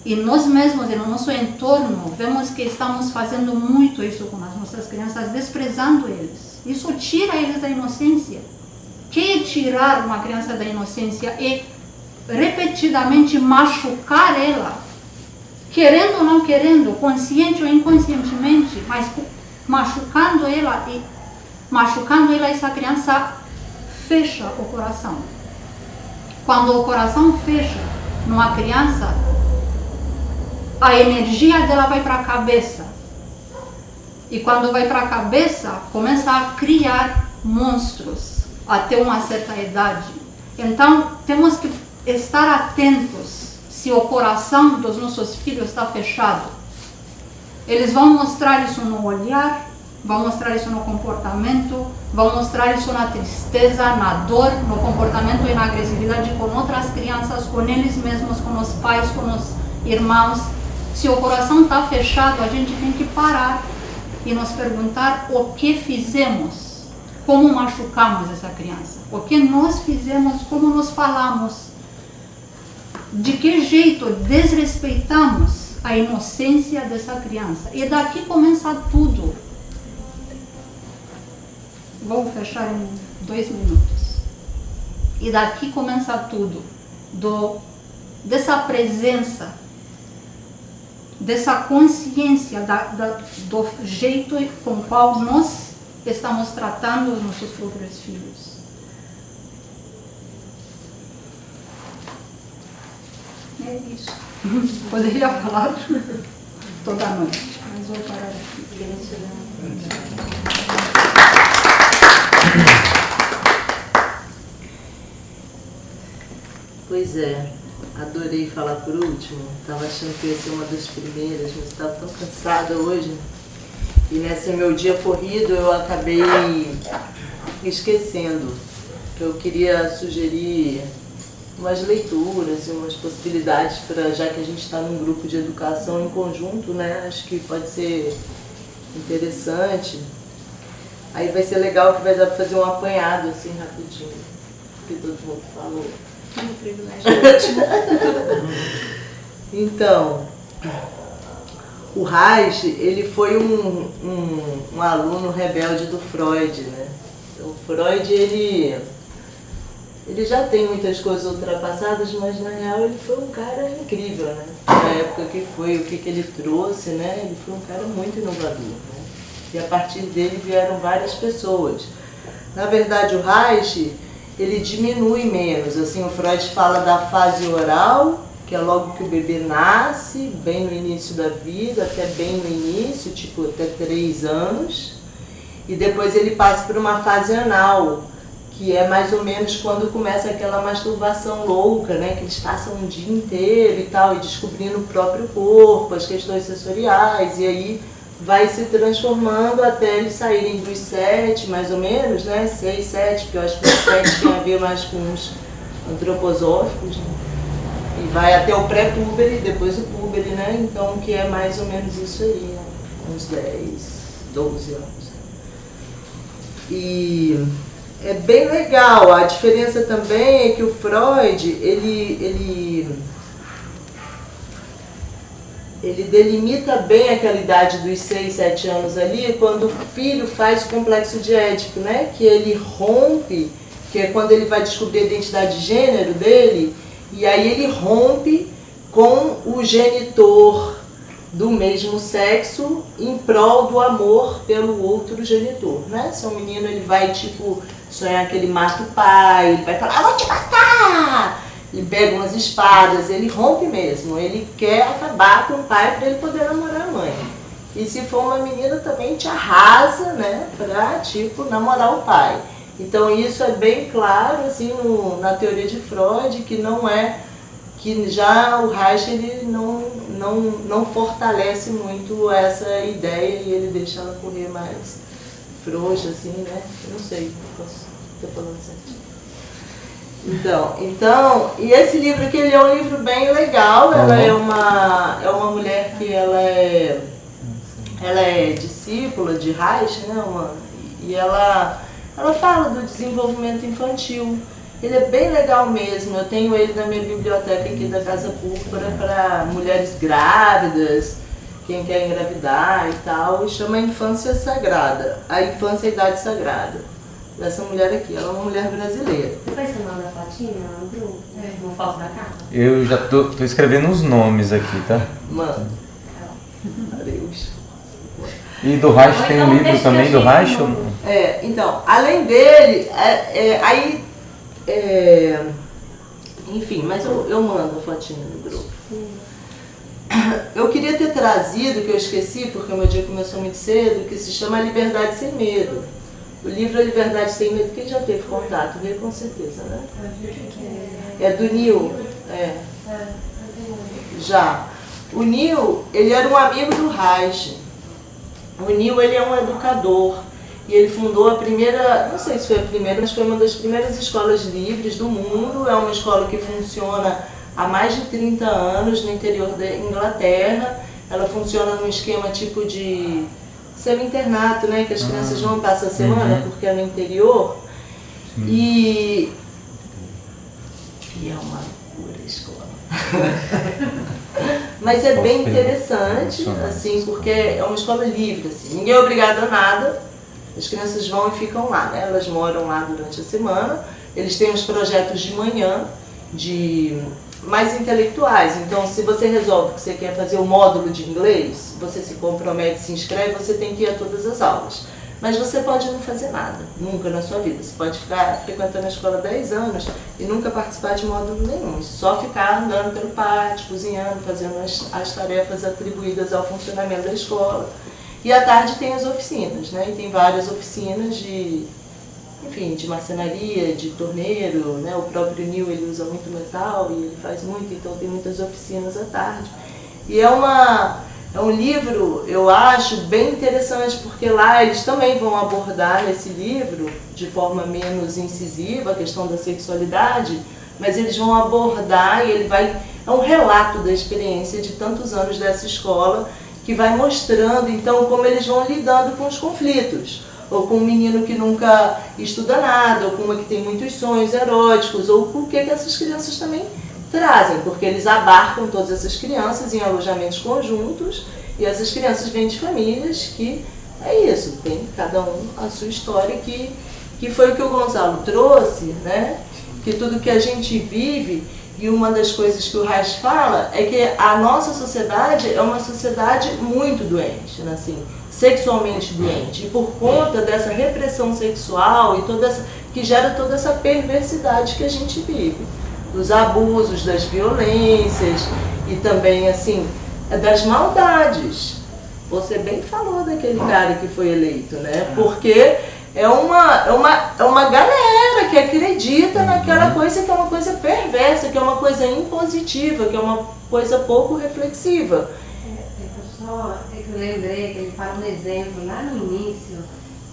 S8: e nós mesmos e no nosso entorno vemos que estamos fazendo muito isso com as nossas crianças, desprezando eles. Isso tira eles da inocência. Que tirar uma criança da inocência é repetidamente machucar ela, querendo ou não querendo, consciente ou inconscientemente, mas machucando ela, essa criança fecha o coração. Quando o coração fecha numa criança, a energia dela vai para a cabeça. E quando vai para a cabeça, começa a criar monstros até uma certa idade. Então, temos que estar atentos se o coração dos nossos filhos está fechado. Eles vão mostrar isso no olhar, vão mostrar isso no comportamento, vão mostrar isso na tristeza, na dor, no comportamento e na agressividade com outras crianças, com eles mesmos, com os pais, com os irmãos. Se o coração está fechado, a gente tem que parar e nos perguntar o que fizemos. Como machucamos essa criança? O que nós fizemos? Como nos falamos? De que jeito desrespeitamos a inocência dessa criança? E daqui começa tudo. Vou fechar em 2 minutos. E daqui começa tudo. Dessa presença, dessa consciência do jeito com o qual nós estamos tratando os nossos próprios filhos. É isso. Poderia falar toda noite, mas vou parar aqui.
S3: Pois é, adorei falar por último. Estava achando que ia ser uma das primeiras, mas estava tão cansada hoje. E nesse meu dia corrido eu acabei esquecendo. Eu queria sugerir umas leituras e umas possibilidades para, já que a gente está num grupo de educação em conjunto, né? Acho que pode ser interessante. Aí vai ser legal que vai dar para fazer um apanhado assim rapidinho, que todo mundo falou.
S8: Um privilégio.
S3: Então, o Reich, ele foi um aluno rebelde do Freud, né? O Freud, ele já tem muitas coisas ultrapassadas, mas na real ele foi um cara incrível, né? Na época que foi, o que ele trouxe, né? Ele foi um cara muito inovador, né? E a partir dele vieram várias pessoas. Na verdade, o Reich, ele diminui menos, assim, o Freud fala da fase oral, que é logo que o bebê nasce, bem no início da vida, até bem no início, tipo até 3 anos, e depois ele passa por uma fase anal, que é mais ou menos quando começa aquela masturbação louca, né, que eles passam um dia inteiro e tal, e descobrindo o próprio corpo, as questões sensoriais, e aí vai se transformando até eles saírem dos 7, mais ou menos, né, 6, 7, porque eu acho que os 7 tem a ver mais com os antroposóficos, né? E vai até o pré-púbere, depois o púbere, né? Então, que é mais ou menos isso aí, né? Uns 10, 12 anos. E é bem legal. A diferença também é que o Freud, ele ele delimita bem aquela idade dos 6, 7 anos ali, quando o filho faz o complexo de Édipo, né? Que ele rompe, que é quando ele vai descobrir a identidade de gênero dele, e aí ele rompe com o genitor do mesmo sexo em prol do amor pelo outro genitor, né? Se é um menino, ele vai, tipo, sonhar que ele mata o pai, ele vai falar, vou te matar! Ele pega umas espadas, ele rompe mesmo, ele quer acabar com o pai para ele poder namorar a mãe. E se for uma menina também te arrasa, né, pra, tipo, namorar o pai. Então isso é bem claro, assim, na teoria de Freud, que não é, que já o Reich, ele não fortalece muito essa ideia e ele deixa ela correr mais frouxa, assim, né, eu não sei, posso estar falando certinho. Então, e esse livro aqui, ele é um livro bem legal, ela é uma mulher que ela é discípula de Reich, né, e ela fala do desenvolvimento infantil. Ele é bem legal mesmo, eu tenho ele na minha biblioteca aqui da Casa Púrpura para mulheres grávidas, quem quer engravidar e tal, e chama Infância Sagrada, a Infância e a Idade Sagrada. Dessa mulher aqui, ela é uma mulher brasileira.
S5: Depois você manda a fotinha, Bruno? Uma foto da capa?
S4: Eu já tô escrevendo os nomes aqui, tá?
S3: Mano. Adeus.
S4: E do Reich tem um livro também do Reich?
S3: Então, além dele, enfim, mas eu mando a fotinha no grupo. Eu queria ter trazido, que eu esqueci, porque o meu dia começou muito cedo, que se chama Liberdade Sem Medo. O livro A Liberdade Sem Medo, quem já teve contato, veio com certeza, né? É do Neil. Já. O Neil, ele era um amigo do Reich. O Neil, ele é um educador. E ele fundou a primeira, não sei se foi a primeira, mas foi uma das primeiras escolas livres do mundo. É uma escola que funciona há mais de 30 anos no interior da Inglaterra. Ela funciona num esquema tipo de semi-internato, né, que as crianças vão passar a semana, porque é no interior. E é uma pura escola. Mas é bem interessante, assim, porque é uma escola livre, assim. Ninguém é obrigado a nada. As crianças vão e ficam lá, né? Elas moram lá durante a semana. Eles têm os projetos de manhã, mais intelectuais. Então, se você resolve que você quer fazer o módulo de inglês, você se compromete, se inscreve, você tem que ir a todas as aulas. Mas você pode não fazer nada, nunca na sua vida. Você pode ficar frequentando a escola 10 anos e nunca participar de módulo nenhum. Só ficar andando pelo pátio, cozinhando, fazendo as tarefas atribuídas ao funcionamento da escola. E à tarde tem as oficinas, né? E tem várias oficinas de marcenaria, de torneiro, né? O próprio Neil, ele usa muito metal e ele faz muito, então tem muitas oficinas à tarde. E é um livro, eu acho, bem interessante, porque lá eles também vão abordar nesse livro, de forma menos incisiva, a questão da sexualidade, mas eles vão abordar e é um relato da experiência de tantos anos dessa escola, que vai mostrando, então, como eles vão lidando com os conflitos. Ou com um menino que nunca estuda nada, ou com uma que tem muitos sonhos eróticos, ou o que essas crianças também trazem, porque eles abarcam todas essas crianças em alojamentos conjuntos, e essas crianças vêm de famílias que é isso, tem cada um a sua história, que foi o que o Gonzalo trouxe, né? Que tudo que a gente vive. E uma das coisas que o Reich fala é que a nossa sociedade é uma sociedade muito doente, né? Assim, sexualmente doente. E por conta dessa repressão sexual e que gera toda essa perversidade que a gente vive. Dos abusos, das violências e também, assim, das maldades. Você bem falou daquele cara que foi eleito, né? Porque é uma galera que acredita naquela coisa que é uma coisa perversa, que é uma coisa impositiva, que é uma coisa pouco reflexiva.
S6: Só é que eu lembrei que ele fala um exemplo lá no início,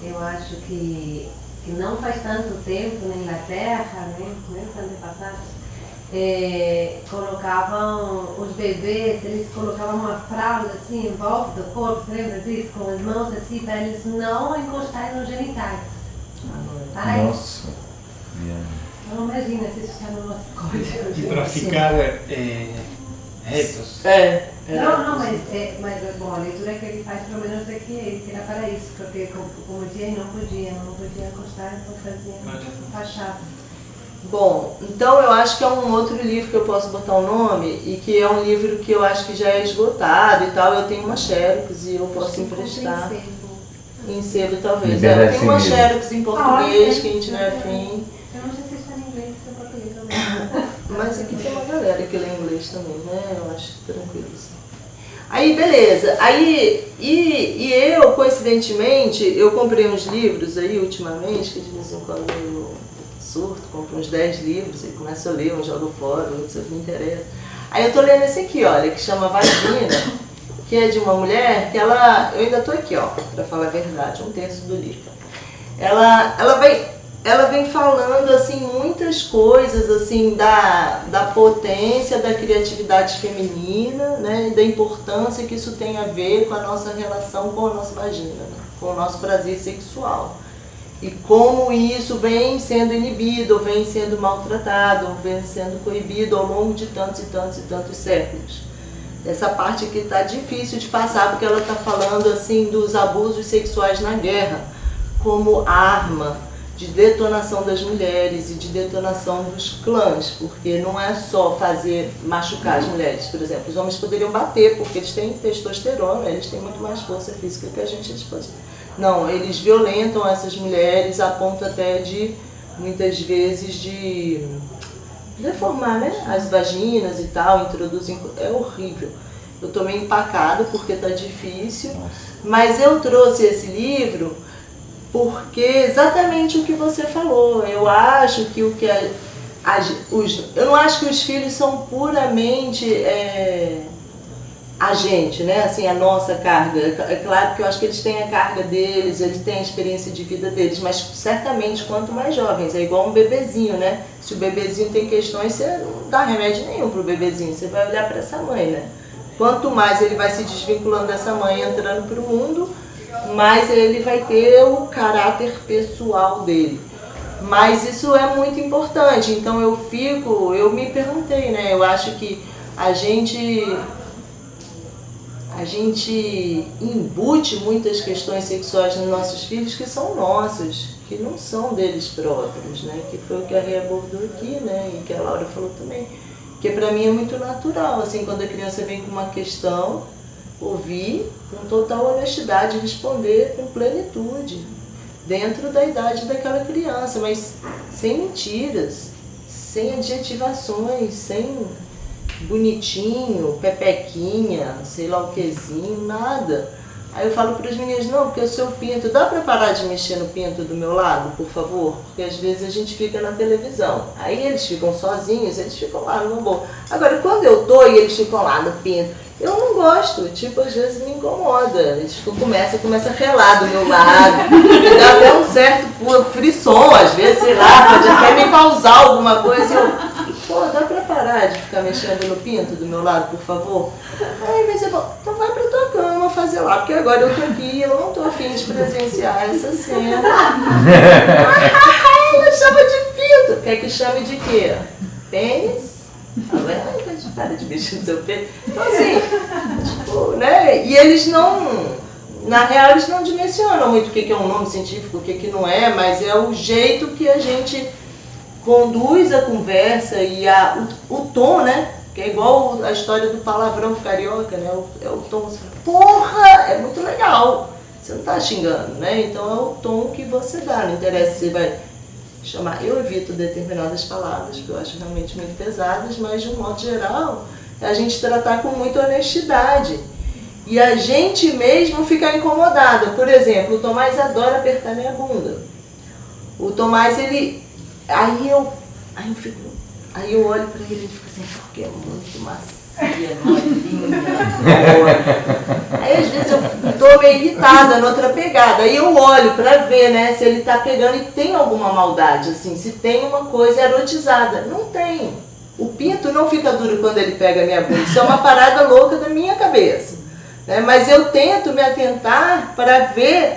S6: eu acho que não faz tanto tempo na Inglaterra, né, antepassados, colocavam os bebês, eles colocavam uma fralda assim em volta do corpo, você lembra disso? Com as mãos assim, para eles não encostarem nos genitais.
S4: Nossa.
S6: Então imagina se isso está no nosso código.
S7: E para ficar retos.
S6: Não, mas bom, a leitura que ele faz, pelo menos é que ele era para isso, porque como dia ele não podia encostar, então fazia fachada.
S3: Bom, então eu acho que é um outro livro que eu posso botar o nome e que é um livro que eu acho que já é esgotado e tal. Eu tenho uma xerox e eu posso emprestar. Em selo talvez. Eu tenho uma xerox em português, quem tiver afim.
S6: Eu não sei se está em inglês ou em português também.
S3: Mas aqui tem uma galera que lê inglês também, né? Eu acho tranquilo. Assim. Aí, beleza. Aí, e eu, coincidentemente, eu comprei uns livros aí ultimamente, que de vez em quando eu surto, compro uns 10 livros e começo a ler, um jogo fora, outros eu me interessa. Aí eu tô lendo esse aqui, olha, que chama Vagina, que é de uma mulher que ela... Eu ainda tô aqui, ó, pra falar a verdade, um terço do livro. Ela vem falando, assim, muitas coisas, assim, da potência da criatividade feminina, né, e da importância que isso tem a ver com a nossa relação com a nossa vagina, né, com o nosso prazer sexual. E como isso vem sendo inibido, ou vem sendo maltratado, ou vem sendo coibido ao longo de tantos e tantos e tantos séculos. Essa parte aqui está difícil de passar, porque ela está falando, assim, dos abusos sexuais na guerra, como arma de detonação das mulheres e de detonação dos clãs, porque não é só machucar as mulheres, por exemplo. Os homens poderiam bater, porque eles têm testosterona, eles têm muito mais força física que a gente. Não, eles violentam essas mulheres a ponto até de, muitas vezes, de deformar, né, as vaginas e tal, introduzem... É horrível. Eu tô meio empacada porque tá difícil, mas eu trouxe esse livro porque exatamente o que você falou. Eu acho que o que eu não acho que os filhos são puramente a gente, né? Assim, a nossa carga. É claro que eu acho que eles têm a carga deles, eles têm a experiência de vida deles, mas certamente quanto mais jovens, é igual um bebezinho, né? Se o bebezinho tem questões, você não dá remédio nenhum pro bebezinho, você vai olhar para essa mãe, né? Quanto mais ele vai se desvinculando dessa mãe, entrando pro mundo, mais ele vai ter o caráter pessoal dele. Mas isso é muito importante, então eu me perguntei, né? Eu acho que a gente embute muitas questões sexuais nos nossos filhos que são nossas, que não são deles próprios, né? Que foi o que a Rê abordou aqui, né? E que a Laura falou também. Que para mim é muito natural, assim, quando a criança vem com uma questão, ouvir com total honestidade, responder com plenitude, dentro da idade daquela criança, mas sem mentiras, sem adjetivações, sem bonitinho, pepequinha, sei lá o quezinho, nada. Aí eu falo para os meninos, não, porque o seu pinto, dá para parar de mexer no pinto do meu lado, por favor? Porque às vezes a gente fica na televisão. Aí eles ficam sozinhos, eles ficam lá no boa. Agora, quando eu tô e eles ficam lá no pinto, eu não gosto, tipo, às vezes me incomoda. Eles começa a relar do meu lado, me dá até um certo frisson, às vezes, sei lá, pode até me causar alguma coisa. Pô, dá pra parar de ficar mexendo no pinto do meu lado, por favor? Ai, mas é bom, então vai pra tua cama fazer lá, porque agora eu tô aqui e eu não tô afim de presenciar essa cena. Ela chama de pinto. Quer que chame de quê? Pênis? Para de mexer no seu pênis. Então assim, tipo, né? E eles não, na real, eles não dimensionam muito o que é um nome científico, o que não é, mas é o jeito que a gente conduz a conversa e o tom, né? Que é igual a história do palavrão carioca, né? É o tom, você fala, porra, é muito legal. Você não tá xingando, né? Então é o tom que você dá, não interessa se você vai chamar. Eu evito determinadas palavras, que eu acho realmente muito pesadas, mas de um modo geral, é a gente tratar com muita honestidade. E a gente mesmo ficar incomodada. Por exemplo, o Tomás adora apertar minha bunda. O Tomás, ele... Aí eu olho pra ele e fico assim, porque é muito macia, molinha, Aí às vezes eu tô meio irritada, noutra pegada. Aí eu olho pra ver, né, se ele tá pegando e tem alguma maldade, assim, se tem uma coisa erotizada. Não tem. O pinto não fica duro quando ele pega a minha bunda. Isso é uma parada louca da minha cabeça. Né? Mas eu tento me atentar para ver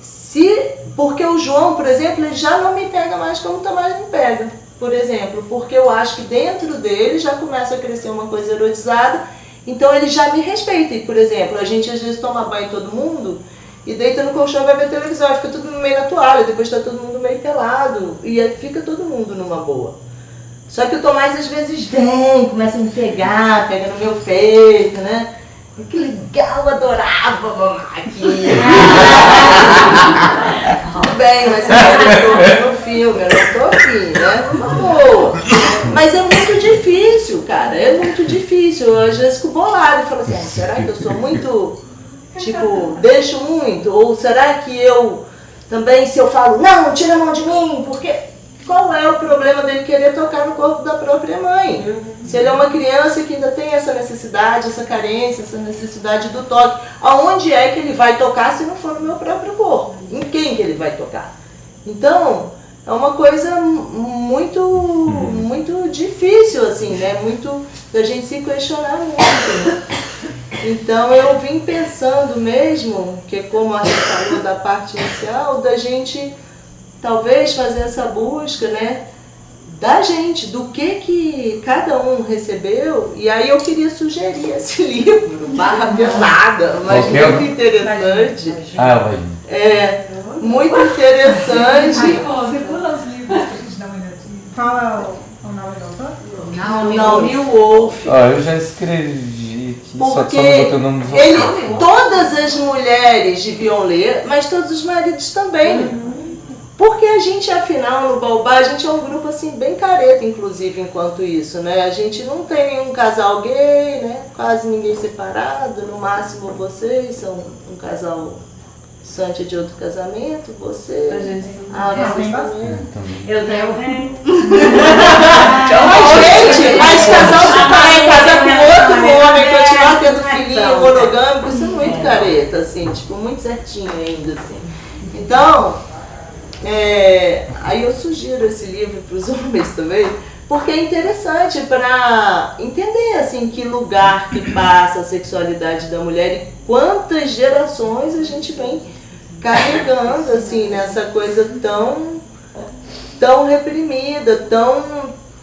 S3: se... Porque o João, por exemplo, ele já não me pega mais como o Tomás me pega. Por exemplo, porque eu acho que dentro dele já começa a crescer uma coisa erotizada Então ele já me respeita. E, por exemplo, a gente às vezes toma banho todo mundo e deita no colchão e vai ver televisão, e fica todo mundo meio na toalha, depois está todo mundo meio pelado, e aí fica todo mundo numa boa. Só que o Tomás às vezes vem, começa a me pegar, pega no meu peito, né? Que legal, adorava mamar aqui. Tudo bem, mas eu tô no filme, eu não tô aqui, né? Uma boa. Mas é muito difícil, cara, é muito difícil. Eu às vezes fico bolada e falo assim, será que eu sou muito, tipo, deixo muito? Ou será que eu também, se eu falo, não, tira a mão de mim, porque qual é o problema dele querer tocar no corpo da própria mãe? Se ele é uma criança que ainda tem essa necessidade, essa carência, essa necessidade do toque, aonde é que ele vai tocar se não for no meu próprio corpo? Em quem que ele vai tocar? Então, é uma coisa muito difícil, assim, né? Muito da gente se questionar muito, né? Então, eu vim pensando mesmo, que como a gente falou da parte inicial, da gente talvez fazer essa busca, né, da gente, do que cada um recebeu, e aí eu queria sugerir esse livro, barra pesada, mas muito interessante. Muito interessante.
S9: Circula os livros pra gente dar uma olhadinha. Fala o nome do autor?
S3: Naomi Wolf.
S4: Eu já escrevi aqui, só não
S3: Porque
S4: botei o nome do
S3: todas as mulheres deviam ler, mas todos os maridos também. Porque a gente, afinal, no Baobá, a gente é um grupo assim bem careta, inclusive, enquanto isso, né? A gente não tem nenhum casal gay, né? Quase ninguém separado, no máximo vocês são um casal Santia de outro casamento, você... vocês também.
S5: Eu tenho.
S3: Mas, gente, mas casal separado, casar com outro homem, continuar tendo filhinho monogâmico, isso é muito careta, assim, tipo, muito certinho ainda, assim. Então, aí eu sugiro esse livro para os homens também, porque é interessante para entender, assim, que lugar que passa a sexualidade da mulher e quantas gerações a gente vem carregando, assim, nessa coisa tão reprimida,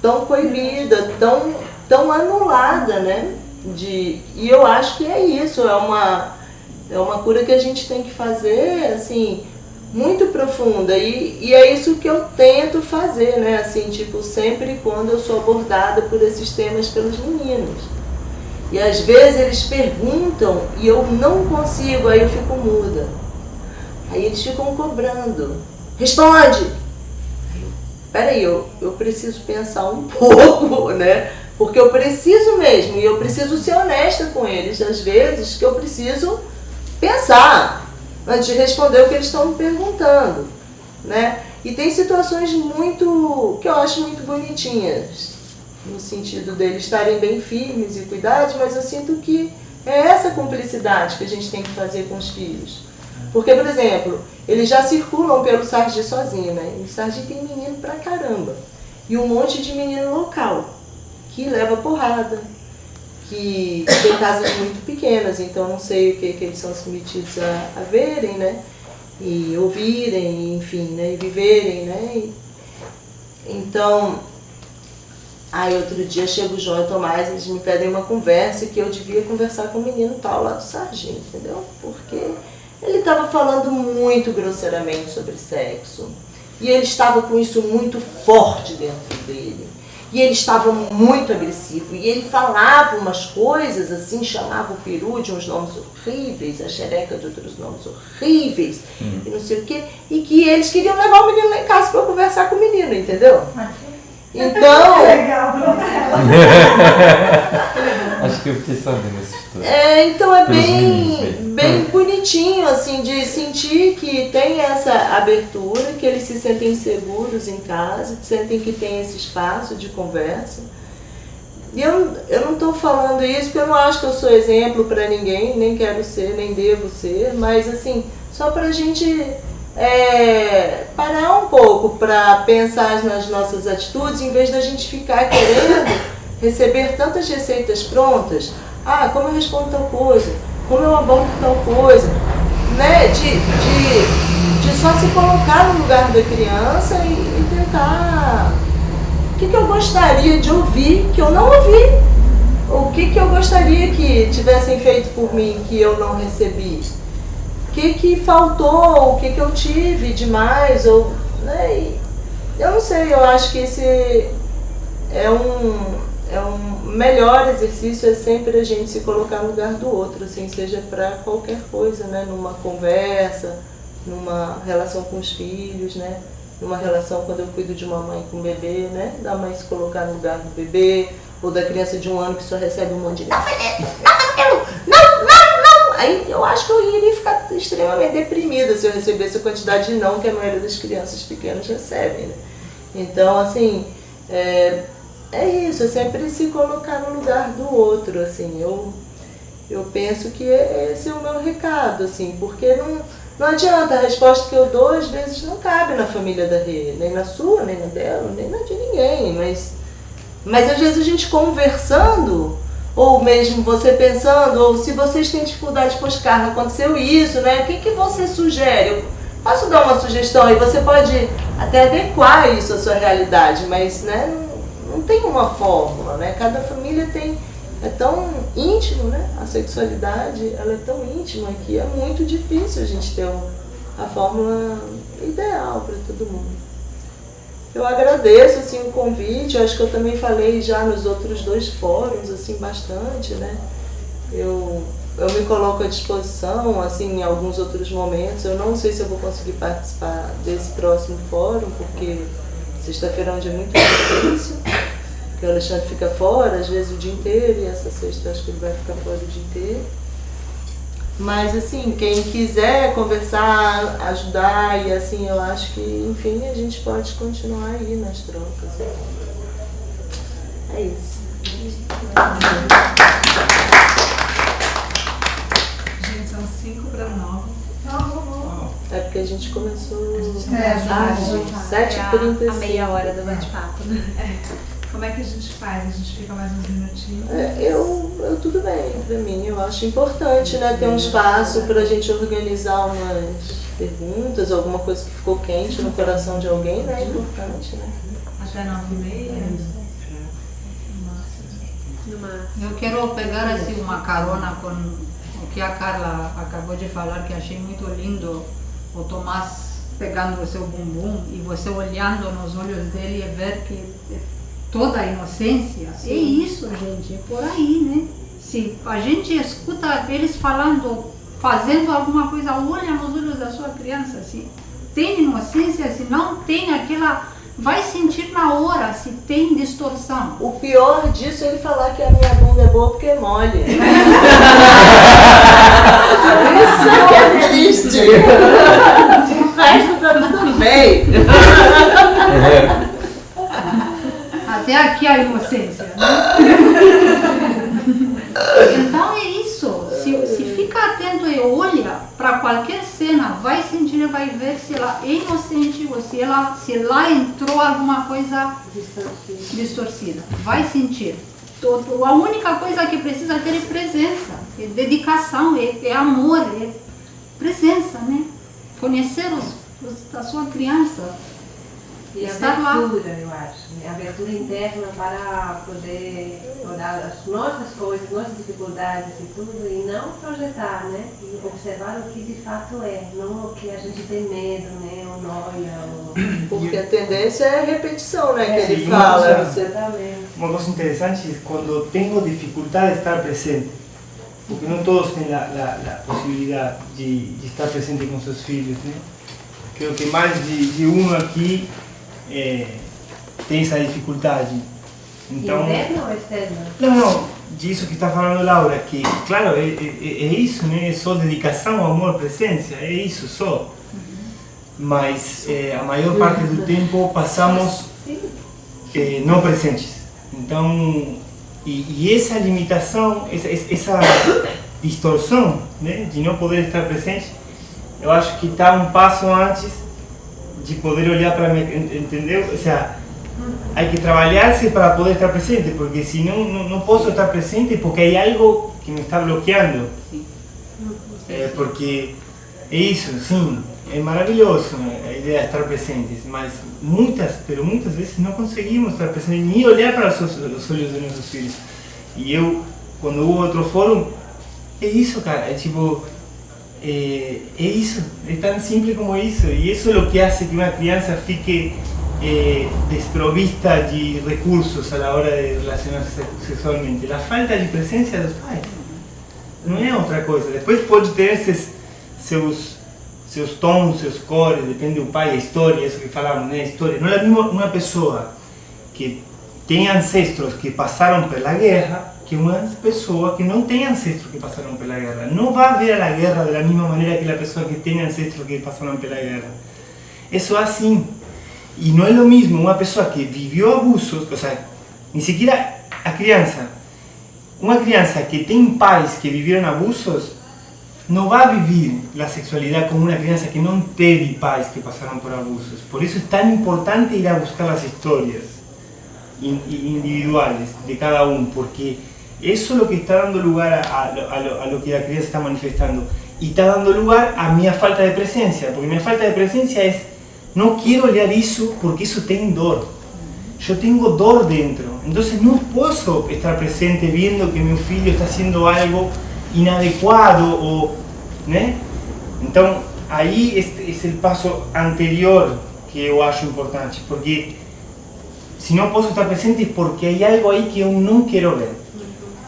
S3: tão coibida, tão anulada, né? E eu acho que é isso, é uma cura que a gente tem que fazer, assim, muito profunda, e é isso que eu tento fazer, né? Assim, tipo, sempre quando eu sou abordada por esses temas pelos meninos. E às vezes eles perguntam e eu não consigo, aí eu fico muda. Aí eles ficam cobrando. Responde! Peraí, eu preciso pensar um pouco, né? Porque eu preciso mesmo, e eu preciso ser honesta com eles, às vezes, que eu preciso pensar antes de responder o que eles estão me perguntando, né? E tem situações que eu acho muito bonitinhas, no sentido deles estarem bem firmes e cuidados, mas eu sinto que é essa cumplicidade que a gente tem que fazer com os filhos. Porque, por exemplo, eles já circulam pelo Sargi sozinho, né? E o Sargi tem menino pra caramba. E um monte de menino local, que leva porrada, que tem casas muito pequenas, então não sei o que eles são submetidos a verem, né? E ouvirem, enfim, né? E viverem, né? Então, aí outro dia chega o João e o Tomás, eles me pedem uma conversa que eu devia conversar com o menino tal lá do Sargi, entendeu? Porque ele estava falando muito grosseiramente sobre sexo. E ele estava com isso muito forte dentro dele. E ele estava muito agressivo. E ele falava umas coisas assim, chamava o peru de uns nomes horríveis, a xereca de outros nomes horríveis, e não sei o quê. E que eles queriam levar o menino lá em casa para conversar com o menino, entendeu? Então...
S9: Legal,
S4: Acho que eu fiquei sabendo essa história.
S3: Então é bem bonitinho, assim, de sentir que tem essa abertura, que eles se sentem seguros em casa, sentem que tem esse espaço de conversa. E eu não estou falando isso porque eu não acho que eu sou exemplo para ninguém, nem quero ser, nem devo ser, mas assim, só para a gente parar um pouco para pensar nas nossas atitudes, em vez da gente ficar querendo receber tantas receitas prontas. Como eu respondo tal coisa, como eu abordo tal coisa, né? De só se colocar no lugar da criança e tentar... O que eu gostaria de ouvir que eu não ouvi? o que eu gostaria que tivessem feito por mim que eu não recebi? O que faltou? O que eu tive demais? Ou, né? E eu não sei, eu acho que esse é um melhor exercício, é sempre a gente se colocar no lugar do outro, assim, seja para qualquer coisa, né? Numa conversa, numa relação com os filhos, né? Numa relação quando eu cuido de uma mãe com um bebê, né? Da mãe se colocar no lugar do bebê, ou da criança de 1 ano que só recebe um monte de não faz isso, não faz aquilo, não. Aí eu acho que eu iria ficar extremamente deprimida se eu recebesse a quantidade de não que a maioria das crianças pequenas recebem, né? Então, assim, é isso, é sempre se colocar no lugar do outro, assim. Eu penso que esse é o meu recado, assim, porque não adianta, a resposta que eu dou às vezes não cabe na família da Rê, nem na sua, nem na dela, nem na de ninguém, mas às vezes a gente conversando, ou mesmo você pensando, ou se vocês têm dificuldade, poxa, Carla, aconteceu isso, né? O que você sugere? Eu posso dar uma sugestão e você pode até adequar isso à sua realidade, mas, né, não tem uma fórmula, né? Cada família é tão íntimo, né? A sexualidade, ela é tão íntima que é muito difícil a gente ter a fórmula ideal para todo mundo. Eu agradeço, assim, o convite, eu acho que eu também falei já nos outros 2 fóruns, assim, bastante, né? Eu me coloco à disposição, assim, em alguns outros momentos. Eu não sei se eu vou conseguir participar desse próximo fórum, porque sexta-feira é um dia muito difícil, porque o Alexandre fica fora, às vezes o dia inteiro, e essa sexta eu acho que ele vai ficar fora o dia inteiro. Mas, assim, quem quiser conversar, ajudar, e assim, eu acho que, enfim, a gente pode continuar aí nas trocas. É isso.
S1: Gente, são 8:55.
S3: É porque a gente começou
S1: tarde,
S3: 7h35.
S2: A meia hora do bate-papo, né?
S1: Como é que a gente faz? A gente fica mais uns minutinhos?
S3: Eu tudo bem, pra mim. Eu acho importante, né, ter um espaço pra gente organizar umas perguntas, alguma coisa que ficou quente no coração de alguém, né? É importante, né?
S1: Até 9h30.
S8: Eu quero pegar assim, uma carona com o que a Carla acabou de falar, que achei muito lindo, o Tomás pegando o seu bumbum e você olhando nos olhos dele e ver que toda a inocência. Sim. É isso, gente, é por aí, né? Se a gente escuta eles falando, fazendo alguma coisa, olha nos olhos da sua criança, assim, tem inocência, se não tem aquela... Vai sentir na hora se tem distorção.
S3: O pior disso é ele falar que a minha bunda é boa porque é mole. Isso que é triste. De resto tá tudo bem.
S8: Até aqui a inocência, né? Então é isso. Se fica atento e olha para qualquer cena, vai sentir e vai ver se ela é inocente ou se lá entrou alguma coisa distorcida. Vai sentir. A única coisa que precisa ter é presença, é dedicação, é amor, é presença, né? Conhecer a sua criança.
S6: E a
S8: estar
S6: abertura, eu acho, né? A abertura interna para poder olhar as nossas coisas, nossas dificuldades e tudo, e não projetar, né? E observar o que de fato é, não o que a gente tem medo, né? Ou noia, ou...
S3: Porque a tendência é a repetição, né? Que ele
S7: sim,
S3: fala.
S6: Exatamente.
S7: Uma coisa interessante é quando tenho dificuldade de estar presente, porque não todos têm a possibilidade de estar presente com seus filhos, né? Creo que mais de um aqui tem essa dificuldade. Então,
S6: interna ou externa?
S7: não, disso que está falando Laura, que claro, é isso, né? É só dedicação, amor, presença, é isso só. Mas a maior parte do tempo passamos não presentes. Então, e essa limitação, essa distorção, né, de não poder estar presente, eu acho que está um passo antes de poder olhar para mim, entendeu? Ou seja, há que trabalhar-se para poder estar presente, porque se não posso estar presente porque hay algo que me está bloqueando. Porque é isso, sim, é maravilhoso a ideia de estar presentes, mas muitas vezes não conseguimos estar presentes, nem olhar para os olhos de nossos filhos. E eu, quando houve outro fórum, é isso, cara, é tipo, é isso, é tão simples como isso. E isso é o que hace que uma criança fique desprovista de recursos a la hora de relacionarse sexualmente. A falta de presença dos pais. Não é outra coisa. Depois pode ter esses seus tons, seus cores, depende do pai, a história, isso que falamos, né? A história. Não é a mesma uma pessoa que tem ancestros que passaram pela guerra que uma pessoa que não tem ancestros que passaram pela guerra. Não vai ver a guerra da mesma maneira que a pessoa que tem ancestros que passaram pela guerra. Isso é assim. E não é o mesmo uma pessoa que viveu abusos, ou seja, nem sequer a criança. Uma criança que tem pais que viveram abusos não vai viver a sexualidade como uma criança que não teve pais que passaram por abusos. Por isso é tão importante ir a buscar as histórias individuales de cada um, porque isso é o que está dando lugar a lo que a criança está manifestando. E está dando lugar a minha falta de presença, porque minha falta de presença é não quero olhar isso porque isso tem dor. Eu tenho dor dentro, então não posso estar presente vendo que meu filho está haciendo algo inadequado, ou, né? Então, aí é o passo anterior que eu acho importante, porque se não posso estar presente é porque há algo aí que eu não quero ver.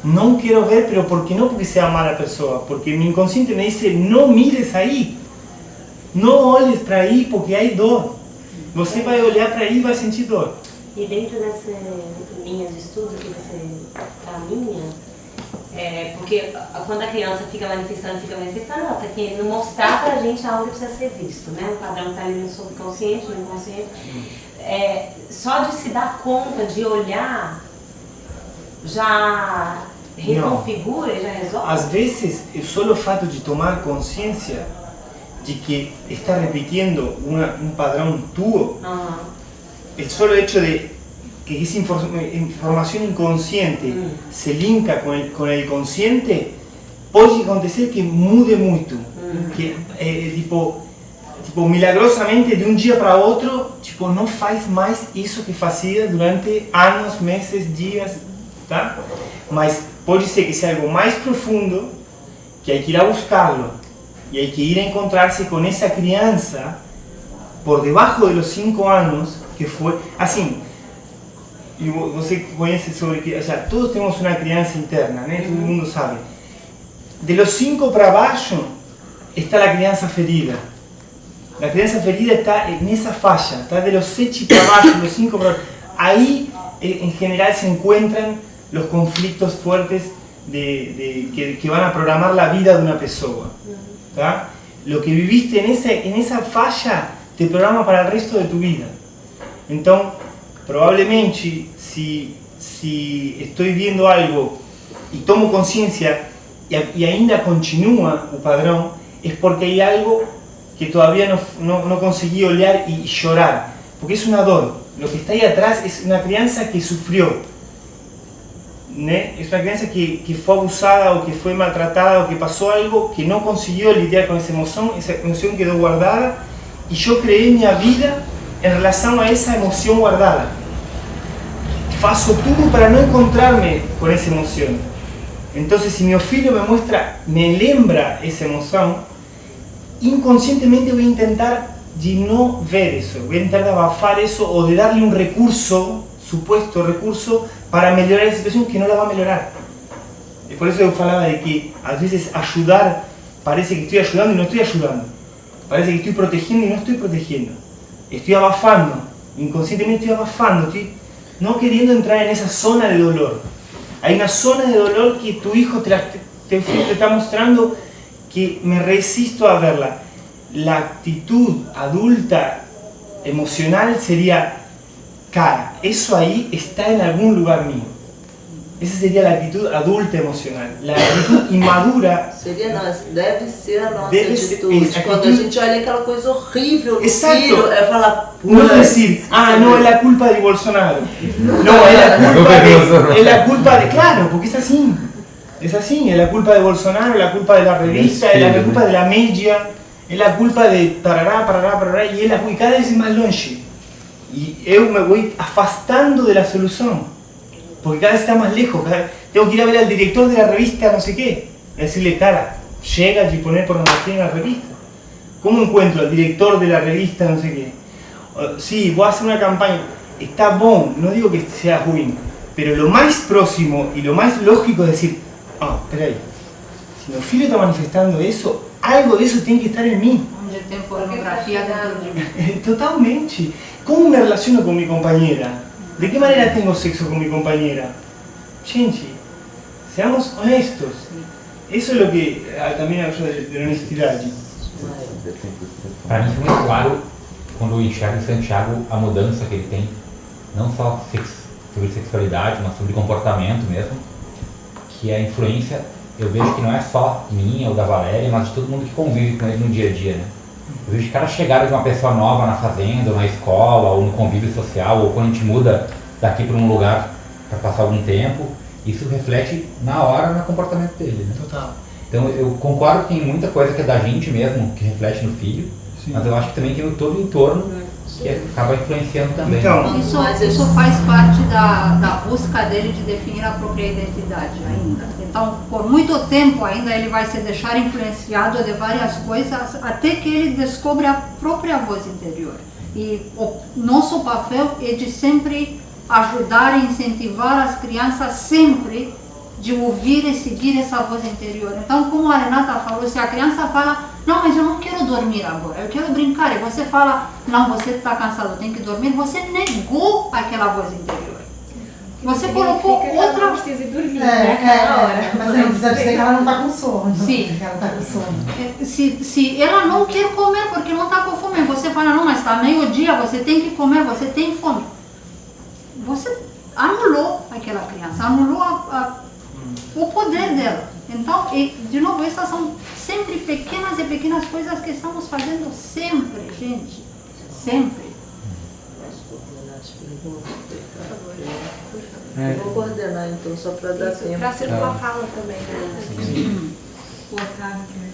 S7: Não quero ver, pero porque não porque seja mala pessoa, porque meu inconsciente me diz, não mires aí, não olhes para aí porque há dor. Você vai olhar para aí e vai sentir dor.
S5: E dentro dessa linha de estudo que você caminha, porque quando a criança fica manifestando, ela está querendo mostrar pra gente algo que precisa ser visto, né? O padrão está ali no subconsciente, no inconsciente. Só de se dar conta, de olhar, já reconfigura e já resolve?
S7: Às vezes, só o fato de tomar consciência de que está repitiendo um padrão tuyo, el solo hecho de que esa información inconsciente se linka con el consciente, puede acontecer que mude mucho, que tipo milagrosamente de un día para otro, tipo no faz más eso que hacía durante años, meses, días, tá? Mas pode ser que sea algo más profundo, que hay que ir a buscarlo, y hay que ir a encontrarse con esa crianza por debajo de los 5 años, que fue así. Y você conhece sobre que, o sea, todos tenemos una crianza interna, ¿no? Todo el mundo sabe. De los 5 para abajo está la crianza ferida. La crianza ferida está en esa falla, está de los 7 para abajo, los 5 para abajo. Ahí en general se encuentran los conflictos fuertes que van a programar la vida de una persona. ¿Tá? Lo que viviste en esa falla te programa para el resto de tu vida. Entonces, probablemente, si estoy viendo algo y tomo conciencia y ainda continúa el padrón, es porque hay algo que todavía no conseguí olhar y llorar, porque es una dor. Lo que está ahí atrás es una crianza que sufrió. ¿né? Es una crianza que fue abusada o que fue maltratada o que pasó algo que no consiguió lidiar con esa emoción quedó guardada y yo creé mi vida en relación a esa emoción guardada. Faço todo para no encontrarme con esa emoción. Entonces si mi filho me lembra esa emoción, inconscientemente voy a intentar de no ver eso, voy a intentar de abafar eso o de darle un recurso, supuesto recurso, para melhorar a situação que não la va a melhorar. E por isso eu falava de que às vezes ayudar parece que estoy ayudando y no estoy ayudando. Parece que estoy protegiendo y no estoy protegiendo. Estoy abafando, inconscientemente estoy abafando, estoy no queriendo entrar en esa zona de dolor. Hay una zona de dolor que tu hijo te está mostrando que me resisto a verla. La actitud adulta emocional sería, cara, eso ahí está en algún lugar mío. Esa sería la actitud adulta emocional. La actitud inmadura
S3: seria nossa, deve ser a nossa
S7: deve ser,
S3: atitude. Quando a gente olha aquela coisa horrível no
S7: Exacto.
S3: filho, é falar,
S7: no decir, no, es la culpa de Bolsonaro. No, es la culpa de, claro, porque es así, es la culpa de Bolsonaro, es la culpa de la revista, es la culpa de la media, es la culpa de parará, y cada vez más longe. Y yo me voy afastando de la solución, porque cada vez está más lejos, tengo que ir a ver al director de la revista no sé qué, y decirle, cara, llega de poner pornografía en la revista. ¿Cómo encuentro al director de la revista no sé qué? Sí, voy a hacer una campaña, está bon, no digo que sea ruim, pero lo más próximo y lo más lógico es decir, espera aí, se meu filho está manifestando eso, algo de eso tiene que estar en mí.
S8: Onde tem pornografia dentro de mim.
S7: Totalmente. ¿Cómo me relaciono con mi compañera? ¿De qué manera tengo sexo con mi compañera? Gente, seamos honestos. Eso es lo que también hablo de honestidad.
S10: Para mim foi muito claro quando eu enxergo em Santiago a mudança que ele tem, não só sobre sexualidade, mas sobre comportamento mesmo, que a influência, eu vejo que não é só minha ou da Valéria, mas de todo mundo que convive com ele no dia a dia, né? Eu vejo que cada chegada de uma pessoa nova na fazenda, ou na escola, ou no convívio social, ou quando a gente muda daqui para um lugar para passar algum tempo, isso reflete na hora no comportamento dele, né?
S7: Total.
S10: Então eu concordo que tem muita coisa que é da gente mesmo, que reflete no filho,
S7: Sim.
S10: mas eu acho que também tem todo o entorno que acaba influenciando também.
S7: Então,
S8: Isso faz parte da busca dele de definir a própria identidade ainda. Então, por muito tempo ainda ele vai se deixar influenciado de várias coisas até que ele descobre a própria voz interior. E o nosso papel é de sempre ajudar e incentivar as crianças sempre de ouvir e seguir essa voz interior. Então, como a Renata falou, se a criança fala, não, mas eu não quero dormir agora, eu quero brincar, e você fala, não, você está cansado, tem que dormir, você negou aquela voz interior. Você colocou outra...
S2: Não precisa dormir, naquela hora.
S9: Mas não precisa dizer que ela não está com sono.
S8: Sim.
S9: Que ela está com sono.
S8: Se ela não quer comer porque não está com fome, você fala, não, mas está meio-dia, você tem que comer, você tem fome. Você anulou aquela criança, anulou o poder dela. Então, de novo, essas são sempre pequenas e pequenas coisas que estamos fazendo sempre, gente. Sempre.
S3: Eu vou coordenar então, só para dar tempo.
S2: Para circular a fala também, né?
S1: O Otávio que vai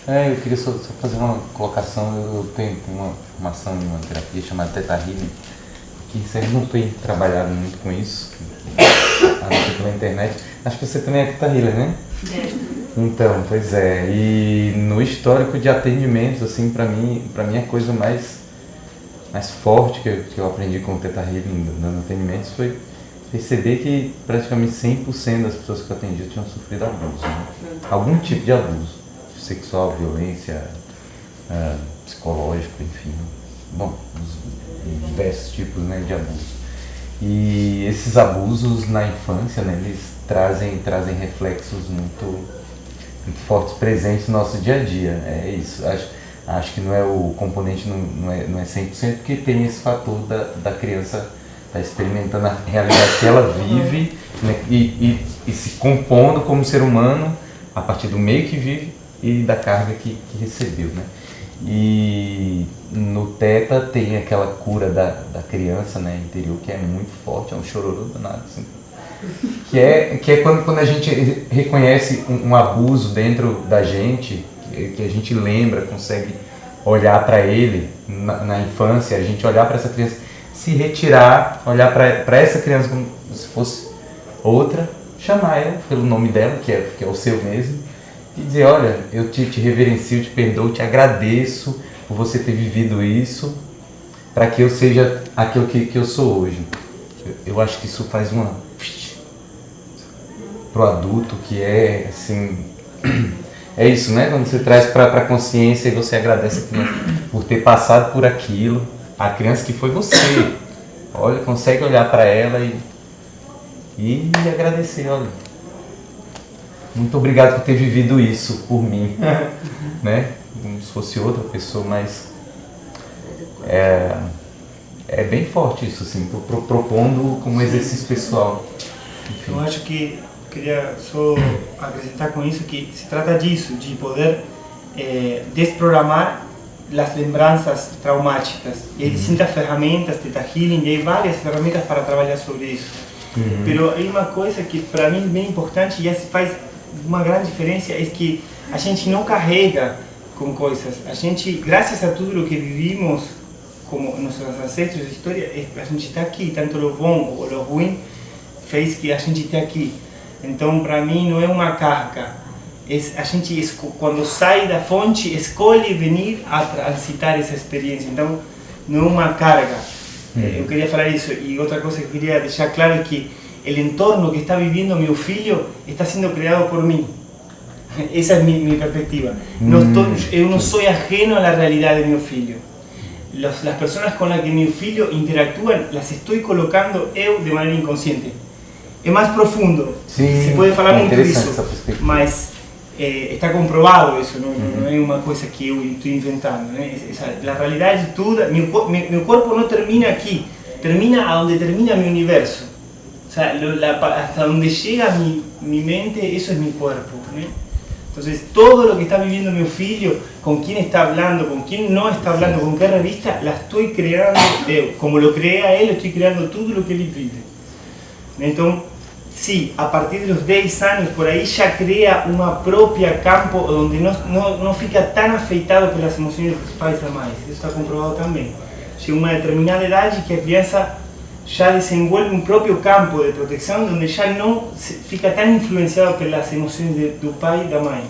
S1: falar.
S4: Eu queria só fazer uma colocação. Eu tenho uma formação em uma terapia chamada Theta Healing, que eu não tenho trabalhado muito com isso, a não ser pela internet. Acho que você também é Theta Healer, né? Então, pois é. E no histórico de atendimentos, assim, para mim a coisa mais forte que eu aprendi com o Theta Healing dando atendimentos foi perceber que praticamente 100% das pessoas que eu atendia tinham sofrido abuso, né? Algum tipo de abuso, sexual, violência, psicológico, enfim. Bom, os diversos tipos, né, de abuso. E esses abusos na infância, né, eles trazem reflexos muito fortes, presentes no nosso dia a dia. É isso. Acho que não é o componente, não é 100%, porque tem esse fator da criança estar experimentando a realidade que ela vive, né, e se compondo como ser humano a partir do meio que vive e da carga que recebeu, né? E no Theta tem aquela cura da criança, né, interior, que é muito forte, é um chororô danado, assim. Que é quando a gente reconhece um abuso dentro da gente, que a gente lembra, consegue olhar para ele na infância, a gente olhar para essa criança, se retirar, olhar para essa criança como se fosse outra, chamar ela pelo nome dela, que é o seu mesmo, e dizer, olha, eu te reverencio, te perdoo, te agradeço por você ter vivido isso, para que eu seja aquilo que eu sou hoje. Eu acho que isso faz pro adulto, que é assim, é isso, né? Quando você traz para a consciência e você agradece a criança por ter passado por aquilo, a criança que foi você, olha, consegue olhar para ela e agradecer, olha, muito obrigado por ter vivido isso por mim, né? Como se fosse outra pessoa, mas é bem forte isso, assim, propondo como exercício pessoal. Enfim.
S7: Eu acho que queria só acrescentar com isso que se trata disso, de poder desprogramar as lembranças traumáticas. E hay distintas ferramentas, Theta Healing, e hay várias ferramentas para trabalhar sobre isso. Pero hay uma coisa que para mim é bem importante e faz uma grande diferença, é que a gente não carrega com coisas. A gente, graças a tudo o que vivimos, como nossos ancestros, a história, a gente está aqui, tanto o bom ou o ruim fez que a gente esteja aqui. Então, para mim, não é uma carga. A gente, quando sai da fonte, escolhe vir a transitar essa experiência. Então, não é uma carga. Eu queria falar isso. E outra coisa que eu queria deixar claro é que o entorno que está vivendo meu filho está sendo criado por mim. Essa é minha perspectiva. Eu não sou ajeno à realidade de meu filho. As pessoas com as que meu filho interactúa, las estou colocando eu de maneira inconsciente. É mais profundo. Se pode falar muito disso, mas está comprovado isso, não é uma coisa que eu estou inventando. Né? A realidade toda, meu corpo não termina aqui, termina onde termina meu universo. O sea, hasta onde chega minha mente, isso é meu corpo. Né? Então, todo o que está viviendo meu filho, com quem está falando, com quem não está falando, com que revista, la estou criando eu. Como lo criei a ele, estou criando tudo o que ele vive. Então, sim, a partir dos 10 anos, por aí, já cria uma própria campo onde não fica tão afetado pelas emoções dos pais e mães. Isso está comprovado também. Chega uma determinada idade que a criança já desenvolve um próprio campo de proteção, onde já não fica tão influenciado pelas emoções do pai e da mãe.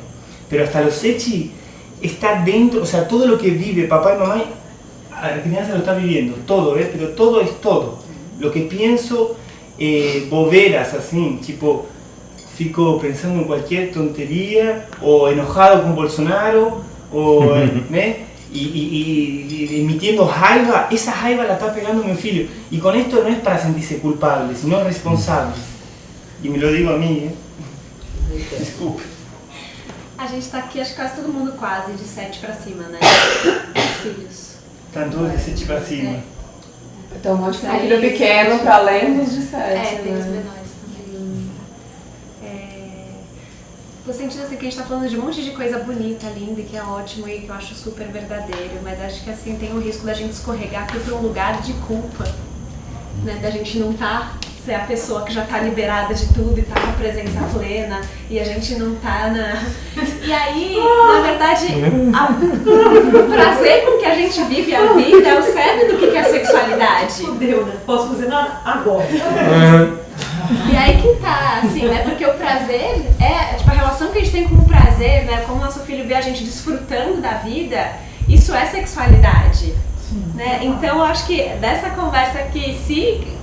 S7: Mas hasta os 7 está dentro, ou seja, todo o que vive papai e mamãe, a criança lo está vivendo, todo, pero todo é todo. Lo que pienso, boberas assim, tipo, fico pensando em qualquer tonteria, ou enojado com Bolsonaro, ou, né? Y emitiendo raiva, esa raiva la está pegando meu filho. Y con esto no es para sentirse culpable, sino responsable. Y me lo digo a mí, Desculpe.
S2: A gente tá aqui, acho que quase todo mundo quase de 7 para cima, né? Filhos.
S7: Estão todos de 7 para cima.
S11: Então, um monte de filho pequeno para além dos de 7.
S2: Tem os menores também. Tô sentindo assim que a gente tá falando de um monte de coisa bonita, linda, que é ótimo e que eu acho super verdadeiro, mas acho que assim tem o risco da gente escorregar aqui para um lugar de culpa, né? Da gente não ser a pessoa que já tá liberada de tudo e tá com a presença plena e a gente não tá na... E aí, na verdade, o prazer com que a gente vive a vida é o cerne do que é a sexualidade.
S5: Fudeu, né? Posso fazer nada agora.
S2: E aí que tá, assim, né? Porque o prazer tipo, a relação que a gente tem com o prazer, né? Como o nosso filho vê a gente desfrutando da vida, isso é sexualidade. Né? Então eu acho que dessa conversa aqui, se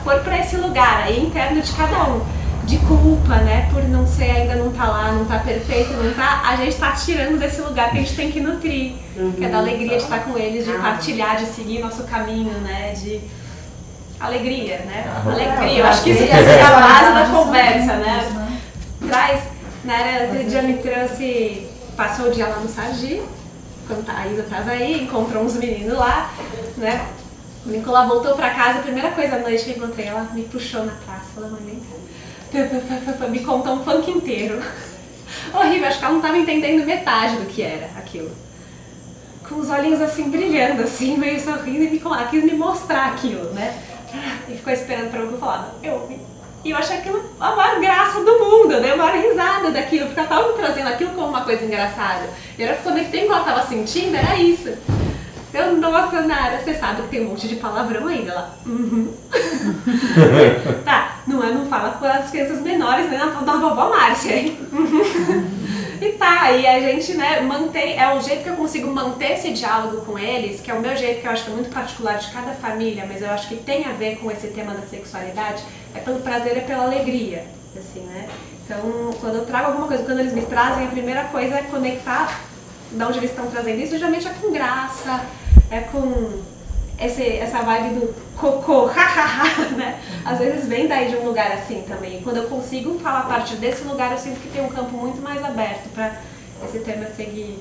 S2: for pra esse lugar aí interno de cada um, de culpa, né? Por não ser, ainda não tá lá, não tá perfeito, não tá, a gente tá tirando desse lugar que a gente tem que nutrir, que é da alegria de estar com eles, de partilhar, de seguir nosso caminho, né? De alegria, né? Alegria, eu acho que isso deve ser a base da conversa, né? Traz, né? Outro dia me trouxe, passou o dia lá no Sargi, quando a Isa tava aí, encontrou uns meninos lá, né? O Nicolau voltou pra casa, a primeira coisa à noite que eu encontrei, ela me puxou na praça, falou, mãe, vem cá. Me contou um funk inteiro. Horrível, acho que ela não tava entendendo metade do que era aquilo. Com os olhinhos assim, brilhando, assim, meio sorrindo, e quis me mostrar aquilo, né? E ficou esperando pra eu falar, eu vi. E eu achei aquilo a maior graça do mundo, eu dei a maior risada daquilo, porque ela tava me trazendo aquilo como uma coisa engraçada. E era quando eu ela tava sentindo, era isso. Eu, nossa, Nara, você sabe que tem um monte de palavrão ainda lá. Tá, não fala com as crianças menores, né? Ela fala da vovó Márcia, hein? E tá, e a gente, né, mantém, é o jeito que eu consigo manter esse diálogo com eles, que é o meu jeito, que eu acho que é muito particular de cada família, mas eu acho que tem a ver com esse tema da sexualidade, é pelo prazer e pela alegria, assim, né? Então, quando eu trago alguma coisa, quando eles me trazem, a primeira coisa é conectar de onde eles estão trazendo isso, geralmente é com graça, é com essa vibe do cocô, hahaha, né? Às vezes vem daí de um lugar assim também. Quando eu consigo falar a partir desse lugar, eu sinto que tem um campo muito mais aberto para esse tema seguir.